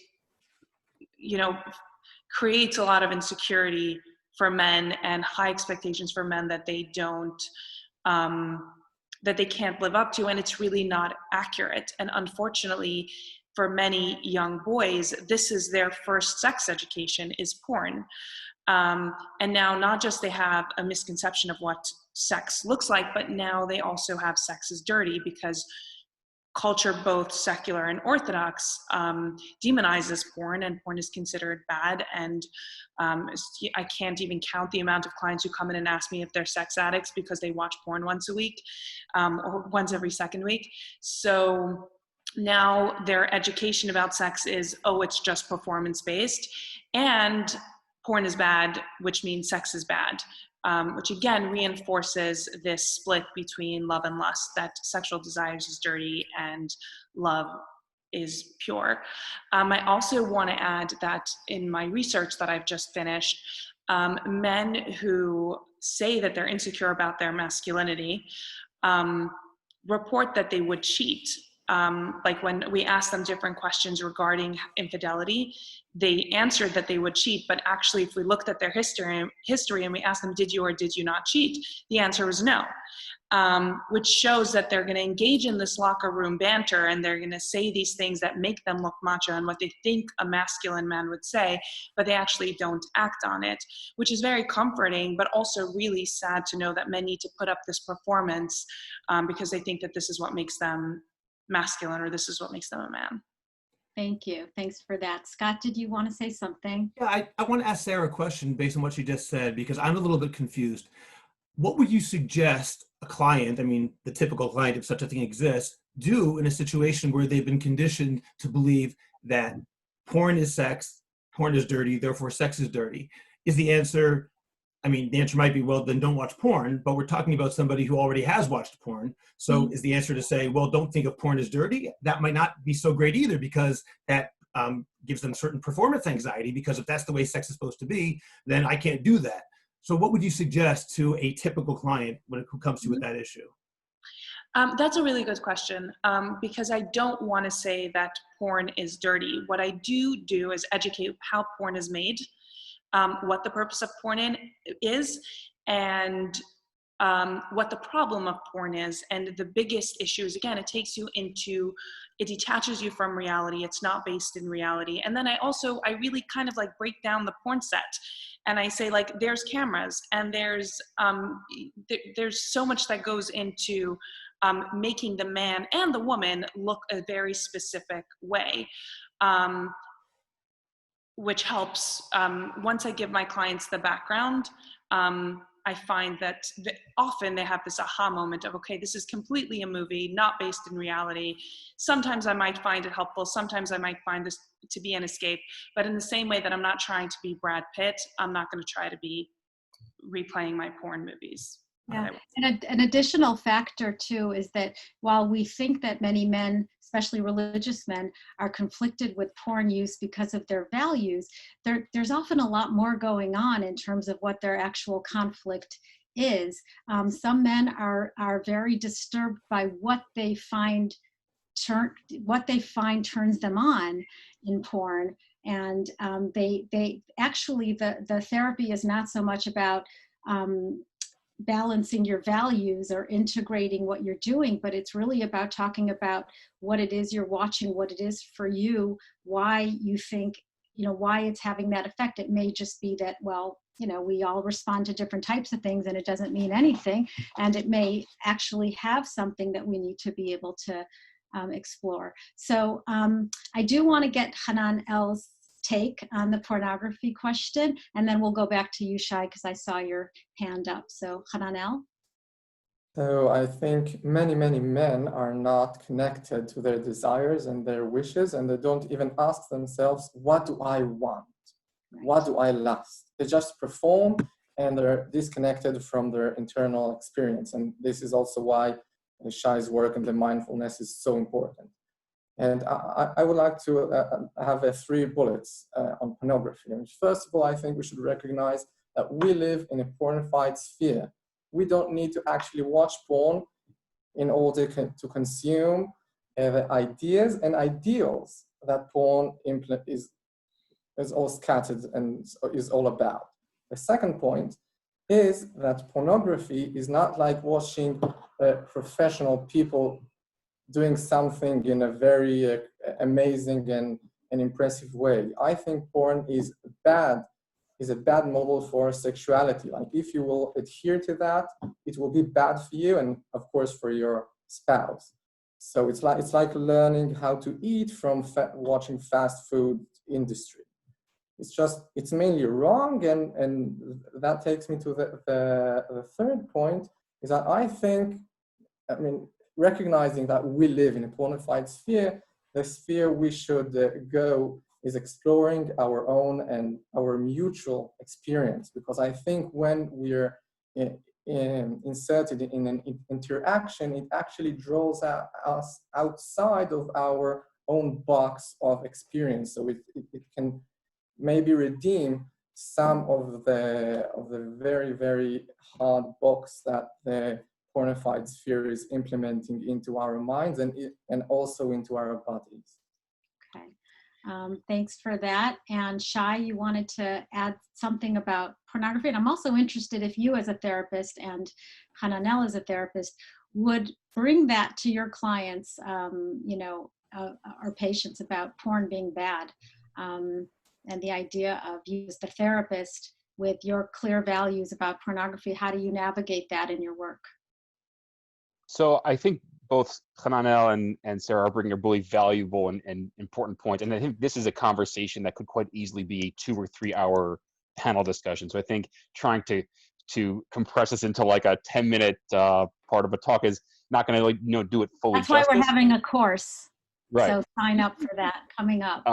creates a lot of insecurity for men and high expectations for men that they don't, that they can't live up to, and it's really not accurate. And unfortunately, for many young boys, this is their first sex education, is porn. And now not just they have a misconception of what sex looks like, but now they also have sex is dirty, because culture, both secular and orthodox, demonizes porn, and porn is considered bad. And I can't even count the amount of clients who come in and ask me if they're sex addicts because they watch porn once a week, or once every second week. So now their education about sex is, oh, it's just performance-based, and porn is bad, which means sex is bad. Which again reinforces this split between love and lust, that sexual desires is dirty and love is pure. I also want to add that in my research that I've just finished, men who say that they're insecure about their masculinity report that they would cheat. Like when we ask them different questions regarding infidelity, they answered that they would cheat, but actually if we looked at their history and we asked them, did you or did you not cheat? The answer was no, which shows that they're gonna engage in this locker room banter and they're gonna say these things that make them look macho and what they think a masculine man would say, but they actually don't act on it, which is very comforting, but also really sad to know that men need to put up this performance because they think that this is what makes them masculine, or this is what makes them a man. Thank you. Thanks for that. Scott, did you want to say something? Yeah, I want to ask Sarah a question based on what she just said, because I'm a little bit confused. What would you suggest a client, I mean, the typical client, if such a thing exists, do in a situation where they've been conditioned to believe that porn is sex, porn is dirty, therefore sex is dirty? Is the answer, I mean, the answer might be, well, then don't watch porn, but we're talking about somebody who already has watched porn. So is the answer to say, well, don't think of porn as dirty? That might not be so great either, because that gives them certain performance anxiety, because if that's the way sex is supposed to be, then I can't do that. So what would you suggest to a typical client when it comes to with that issue? That's a really good question, because I don't want to say that porn is dirty. What I do is educate how porn is made, what the purpose of porn is, and what the problem of porn is. And the biggest issue is, again, it detaches you from reality. It's not based in reality. And then I really kind of like break down the porn set. And I say, like, there's cameras and there's so much that goes into making the man and the woman look a very specific way. Which helps. Once I give my clients the background, I find that often they have this aha moment of, okay, this is completely a movie, not based in reality. Sometimes I might find it helpful. Sometimes I might find this to be an escape. But in the same way that I'm not trying to be Brad Pitt, I'm not going to try to be replaying my porn movies. Yeah, and an additional factor too is that while we think that many men, especially religious men, are conflicted with porn use because of their values, there's often a lot more going on in terms of what their actual conflict is. Some men are very disturbed by what they find turns them on in porn, and they actually the therapy is not so much about balancing your values or integrating what you're doing, but it's really about talking about what it is you're watching, what it is for you, why you think, why it's having that effect. It may just be that, well, we all respond to different types of things and it doesn't mean anything. And it may actually have something that we need to be able to explore. So I do want to get Hanan El's take on the pornography question, and then we'll go back to you, Shai, because I saw your hand up. So Hananel. So I think many men are not connected to their desires and their wishes, and they don't even ask themselves, what do I want? Right. What do I lust? They just perform, and they're disconnected from their internal experience. And this is also why Shai's work and the mindfulness is so important. And I would like to have 3 bullets on pornography. And first of all, I think we should recognize that we live in a pornified sphere. We don't need to actually watch porn in order to consume the ideas and ideals that porn is all scattered and is all about. The second point is that pornography is not like watching professional people doing something in a very amazing and impressive way. I think porn is a bad model for sexuality. Like, if you will adhere to that, it will be bad for you and of course for your spouse. So it's like learning how to eat from watching fast food industry. It's mainly wrong, and that takes me to the third point, is that I think, I mean, recognizing that we live in a pornified sphere, the sphere we should go is exploring our own and our mutual experience, because I think when we're inserted in an interaction, it actually draws us outside of our own box of experience. So it can maybe redeem some of the very, very hard box that the pornified sphere is implementing into our minds and also into our bodies. Okay. Thanks for that. And Shai, you wanted to add something about pornography. And I'm also interested if you as a therapist and Hananel as a therapist would bring that to your clients, or patients about porn being bad. And the idea of you as the therapist with your clear values about pornography, how do you navigate that in your work? So I think both Hananel and Sarah are bringing a really valuable and important point. And I think this is a conversation that could quite easily be a 2 or 3 hour panel discussion. So I think trying to compress this into like a 10-minute part of a talk is not going to do it fully. That's why we're having a course. Right. So sign up for that coming up.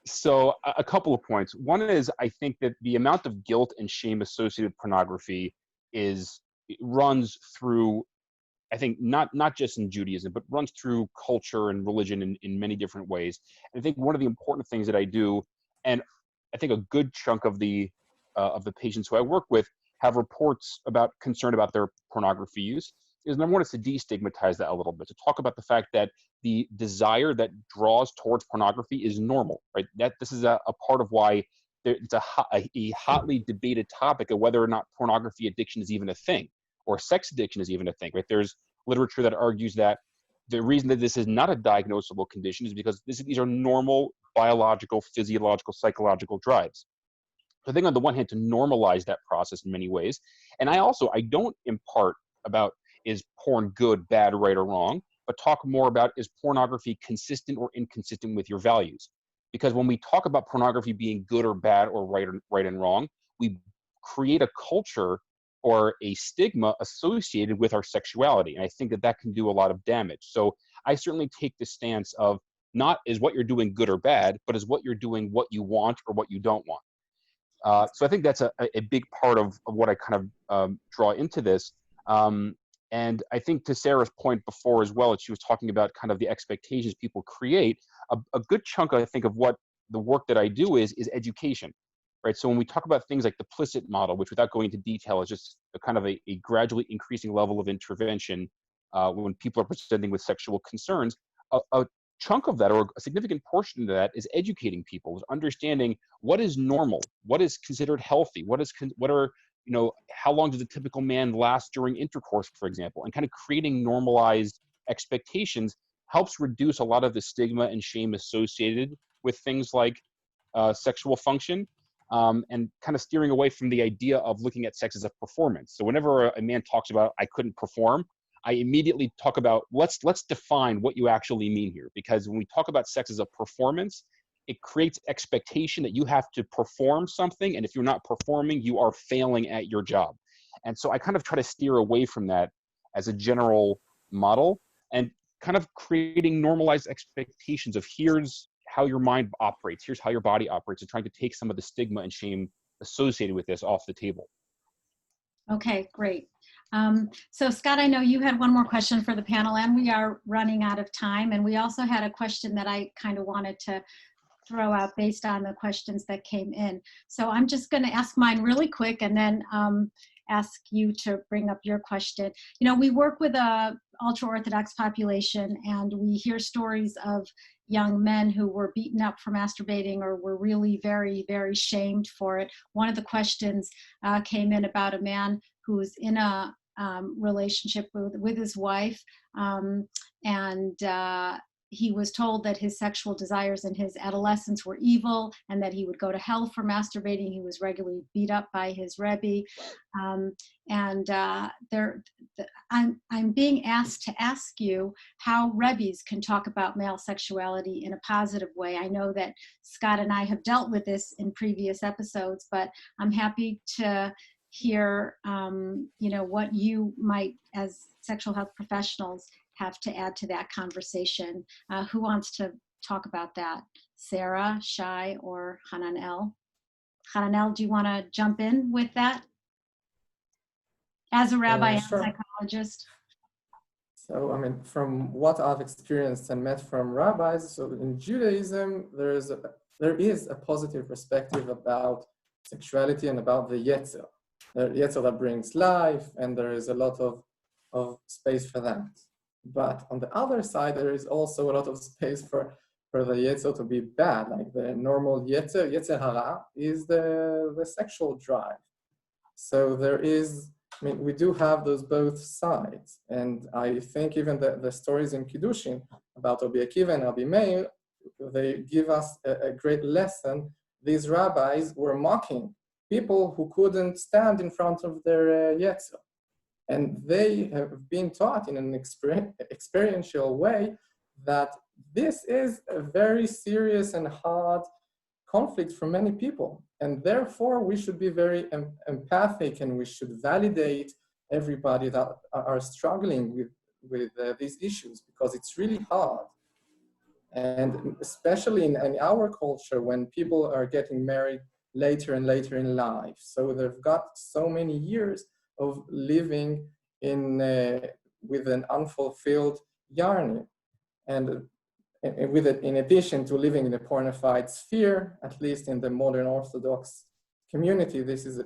So a couple of points. One is, I think that the amount of guilt and shame associated with pornography runs through, I think, not just in Judaism, but runs through culture and religion in many different ways. And I think one of the important things that I do, and I think a good chunk of the patients who I work with have reports about concern about their pornography use, is number one is to destigmatize that a little bit, to talk about the fact that the desire that draws towards pornography is normal, right? That this is a part of why it's a hotly debated topic of whether or not pornography addiction is even a thing, or sex addiction is even a thing, right? There's literature that argues that the reason that this is not a diagnosable condition is because these are normal biological, physiological, psychological drives. So I think on the one hand, to normalize that process in many ways. And I don't impart about is porn good, bad, right, or wrong, but talk more about is pornography consistent or inconsistent with your values? Because when we talk about pornography being good or bad or right and wrong, we create a culture or a stigma associated with our sexuality. And I think that can do a lot of damage. So I certainly take the stance of not is what you're doing good or bad, but is what you're doing what you want or what you don't want. So I think that's a big part of what I kind of draw into this. And I think to Sarah's point before as well, she was talking about kind of the expectations people create. A good chunk, I think, of what the work that I do is education, right? So when we talk about things like the implicit model, which without going into detail is just a kind of a gradually increasing level of intervention when people are presenting with sexual concerns, a chunk of that, or a significant portion of that, is educating people, is understanding what is normal, what is considered healthy, how long does a typical man last during intercourse, for example, and kind of creating normalized expectations helps reduce a lot of the stigma and shame associated with things like sexual function, and kind of steering away from the idea of looking at sex as a performance. So whenever a man talks about I couldn't perform, I immediately talk about let's define what you actually mean here, because when we talk about sex as a performance, it creates expectation that you have to perform something, and if you're not performing, you are failing at your job. And so I kind of try to steer away from that as a general model, and kind of creating normalized expectations of here's how your mind operates, here's how your body operates, and trying to take some of the stigma and shame associated with this off the table. Okay, great. So Scott, I know you had one more question for the panel, and we are running out of time. And we also had a question that I kind of wanted to throw out based on the questions that came in. So I'm just going to ask mine really quick and then ask you to bring up your question. You know, we work with a ultra-Orthodox population, and we hear stories of young men who were beaten up for masturbating or were really very, very shamed for it. One of the questions came in about a man who's in a relationship with his wife, and he was told that his sexual desires in his adolescence were evil and that he would go to hell for masturbating. He was regularly beat up by his Rabbi. I'm being asked to ask you how Rebbes can talk about male sexuality in a positive way. I know that Scott and I have dealt with this in previous episodes, but I'm happy to hear, what you might, as sexual health professionals, have to add to that conversation. Who wants to talk about that? Sarah, Shai, or Hananel? Hananel, do you want to jump in with that? As a rabbi and Sure. psychologist. So, I mean, from what I've experienced and met from rabbis, so in Judaism, there is a positive perspective about sexuality and about the yetzer. The yetzer that brings life, and there is a lot of space for that. But on the other side, there is also a lot of space for the yetzer to be bad. Like the normal yetzer hara, is the sexual drive. So there is, I mean, we do have those both sides. And I think even the stories in Kiddushin about Rabbi Akiva and Rabbi Meir, they give us a great lesson. These rabbis were mocking people who couldn't stand in front of their yetzer. And they have been taught in an experiential way that this is a very serious and hard conflict for many people. And therefore, we should be very empathic, and we should validate everybody that are struggling with these issues, because it's really hard. And especially in our culture, when people are getting married later and later in life. So they've got so many years of living with an unfulfilled yearning, and with it, in addition to living in a pornified sphere, at least in the modern Orthodox community, this is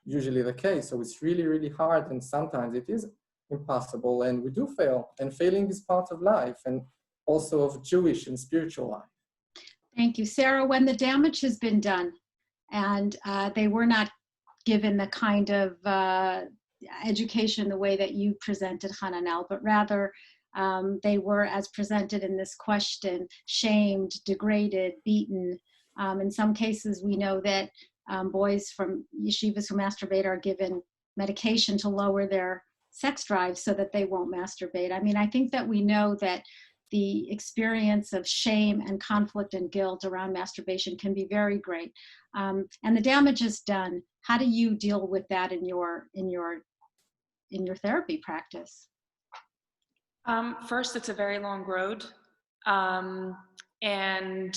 usually the case. So it's really, really hard, and sometimes it is impossible, and we do fail, and failing is part of life, and also of Jewish and spiritual life. Thank you. Sarah, when the damage has been done and they were not given the kind of education the way that you presented, Hananel, but rather they were, as presented in this question, shamed, degraded, beaten. In some cases, we know that boys from yeshivas who masturbate are given medication to lower their sex drive so that they won't masturbate. I mean, I think that we know that the experience of shame and conflict and guilt around masturbation can be very great. And the damage is done. How do you deal with that in your therapy practice? First, it's a very long road. And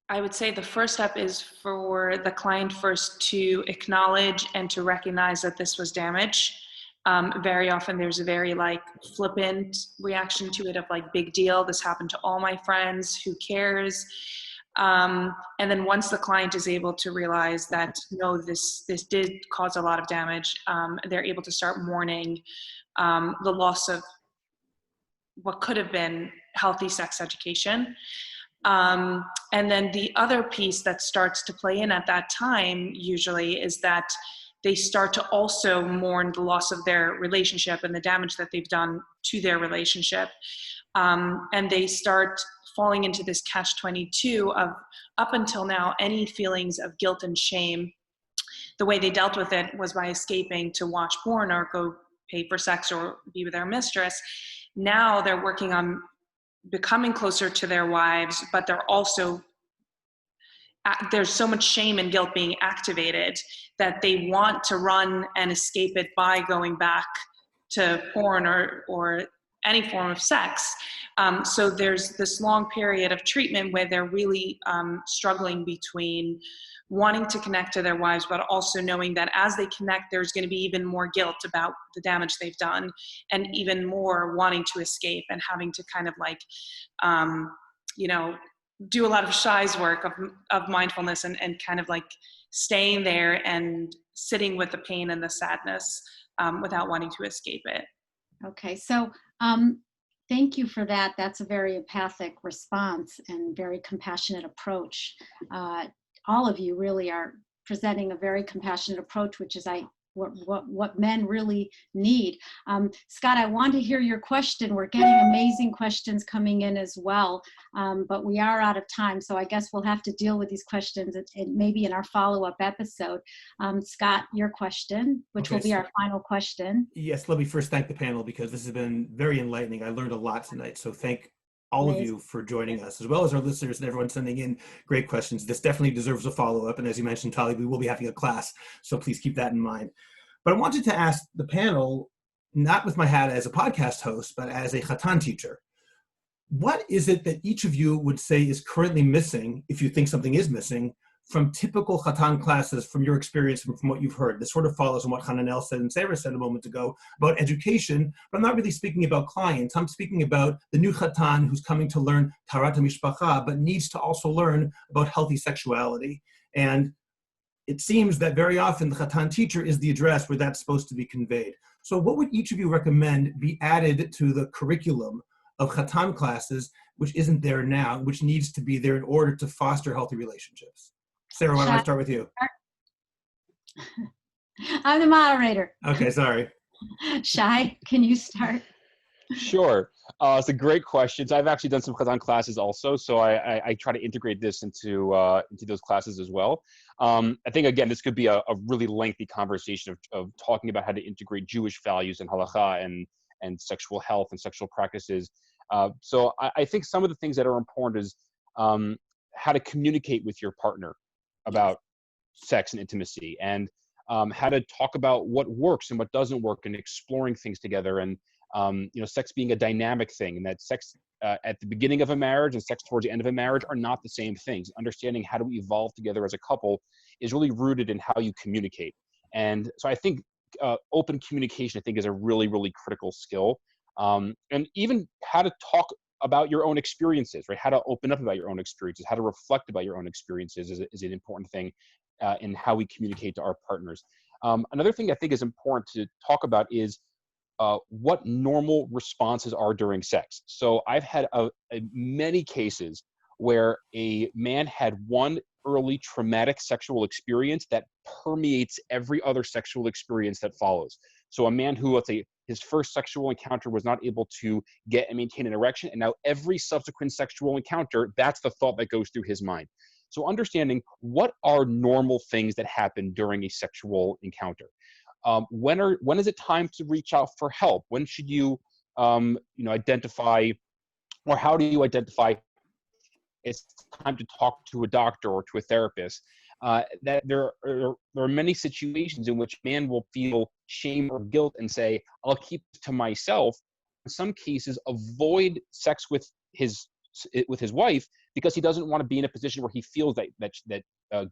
I would say the first step is for the client first to acknowledge and to recognize that this was damage. Very often there's a very flippant reaction to it of big deal. This happened to all my friends, who cares? And then once the client is able to realize that, no, this did cause a lot of damage, they're able to start mourning the loss of what could have been healthy sex education. And then the other piece that starts to play in at that time usually is that they start to also mourn the loss of their relationship and the damage that they've done to their relationship. And they start falling into this catch-22 of, up until now, any feelings of guilt and shame, the way they dealt with it was by escaping to watch porn or go pay for sex or be with their mistress. Now they're working on becoming closer to their wives, but they're also, there's so much shame and guilt being activated that they want to run and escape it by going back to porn or any form of sex. So there's this long period of treatment where they're really struggling between wanting to connect to their wives, but also knowing that as they connect, there's going to be even more guilt about the damage they've done, and even more wanting to escape and having to kind of do a lot of Shai's work of mindfulness and kind of staying there and sitting with the pain and the sadness without wanting to escape it. Okay, so thank you for that. That's a very empathic response and very compassionate approach. All of you really are presenting a very compassionate approach, which is, I what men really need. Scott, I want to hear your question. We're getting amazing questions coming in as well, but we are out of time, so I guess we'll have to deal with these questions maybe in our follow-up episode. Scott, your question, which will be our final question. Yes, let me first thank the panel, because this has been very enlightening. I learned a lot tonight, so thank all of you for joining us, as well as our listeners and everyone sending in great questions. This definitely deserves a follow-up, and as you mentioned, Talli, we will be having a class, so please keep that in mind. But I wanted to ask the panel, not with my hat as a podcast host, but as a Chatan teacher, what is it that each of you would say is currently missing, if you think something is missing, from typical Chatan classes, from your experience and from what you've heard? This sort of follows on what Hananel said and Sarah said a moment ago about education, but I'm not really speaking about clients. I'm speaking about the new Chatan who's coming to learn Taharat HaMishpacha, but needs to also learn about healthy sexuality. And it seems that very often the Chatan teacher is the address where that's supposed to be conveyed. So what would each of you recommend be added to the curriculum of Chatan classes, which isn't there now, which needs to be there in order to foster healthy relationships? Sarah, why don't I start with you? I'm the moderator. Okay, sorry. Shai, can you start? Sure. It's a great question. So I've actually done some Chatan classes also, so I try to integrate this into those classes as well. I think, again, this could be a really lengthy conversation of talking about how to integrate Jewish values and halakha and sexual health and sexual practices. So I think some of the things that are important is how to communicate with your partner about sex and intimacy, and how to talk about what works and what doesn't work, and exploring things together, and sex being a dynamic thing, and that sex at the beginning of a marriage and sex towards the end of a marriage are not the same things. Understanding how to evolve together as a couple is really rooted in how you communicate. And so I think open communication, I think, is a really, really critical skill. And even how to talk about your own experiences, right? How to open up about your own experiences, how to reflect about your own experiences is an important thing in how we communicate to our partners. Another thing I think is important to talk about is what normal responses are during sex. So I've had many cases where a man had one early traumatic sexual experience that permeates every other sexual experience that follows. So a man who, let's say, his first sexual encounter was not able to get and maintain an erection, and now every subsequent sexual encounter, that's the thought that goes through his mind. So understanding what are normal things that happen during a sexual encounter. When is it time to reach out for help? When should you, identify, or how do you identify it's time to talk to a doctor or to a therapist? That there are many situations in which a man will feel shame or guilt and say, "I'll keep it to myself." In some cases, avoid sex with his wife because he doesn't want to be in a position where he feels that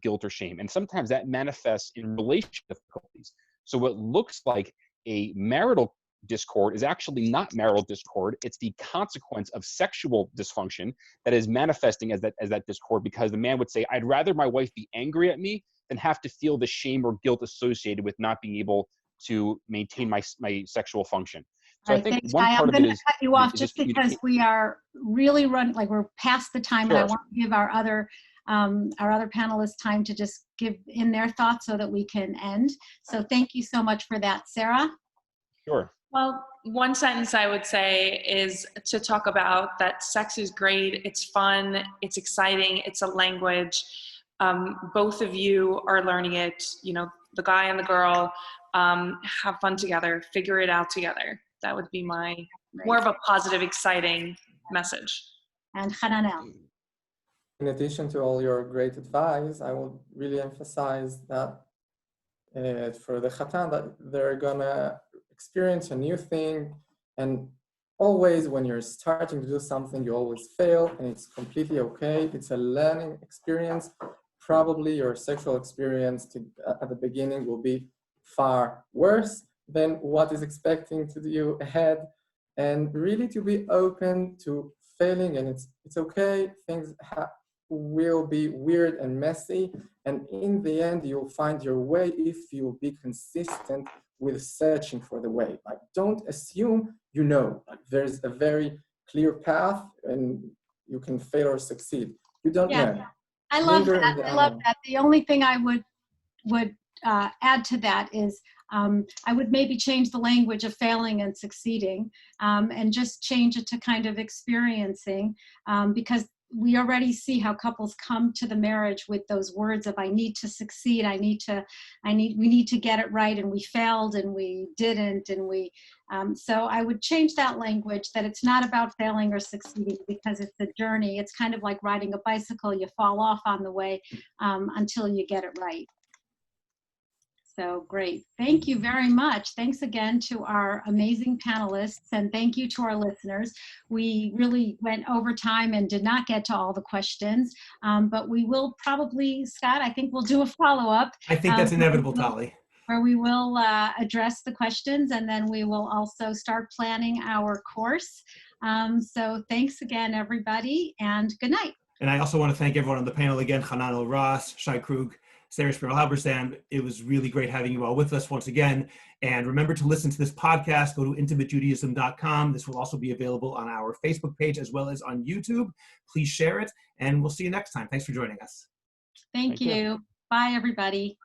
guilt or shame. And sometimes that manifests in relationship difficulties. So what looks like a marital discord is actually not marital discord. It's the consequence of sexual dysfunction that is manifesting as that discord, because the man would say, "I'd rather my wife be angry at me than have to feel the shame or guilt associated with not being able to maintain my sexual function." So I think thanks, one part of it is— I'm going to cut you off just because we are really we're past the time. Sure. But I want to give our other panelists time to just give in their thoughts so that we can end. So thank you so much for that, Sarah. Sure. Well, one sentence I would say is to talk about that sex is great, it's fun, it's exciting, it's a language. Both of you are learning it, the guy and the girl, have fun together, figure it out together. That would be my more of a positive, exciting message. And Hananel. In addition to all your great advice, I would really emphasize that for the Chatan, that they're gonna experience a new thing, and always when you're starting to do something, you always fail, and it's completely okay. It's a learning experience. Probably your sexual experience at the beginning will be far worse than what is expecting to you ahead, and really to be open to failing, and it's okay. Things will be weird and messy, and in the end you'll find your way if you'll be consistent with searching for the way. Like, don't assume there's a very clear path and you can fail or succeed. You don't know. I love that. The only thing I would add to that is I would maybe change the language of failing and succeeding, and just change it to kind of experiencing, because we already see how couples come to the marriage with those words of, I need to succeed, we need to get it right, and we failed and we didn't, and so I would change that language, that it's not about failing or succeeding, because it's a journey. It's kind of like riding a bicycle. You fall off on the way until you get it right. So great. Thank you very much. Thanks again to our amazing panelists, and thank you to our listeners. We really went over time and did not get to all the questions, but we will probably, Scott, I think we'll do a follow-up. I think that's inevitable, Talli. Where we will address the questions, and then we will also start planning our course. So thanks again, everybody, and good night. And I also want to thank everyone on the panel again, Hanan El-Ras, Shai Krug, Sarah Spiro-Halberstam. It was really great having you all with us once again. And remember to listen to this podcast. Go to intimatejudaism.com. This will also be available on our Facebook page as well as on YouTube. Please share it, and we'll see you next time. Thanks for joining us. Thank you. Bye, everybody.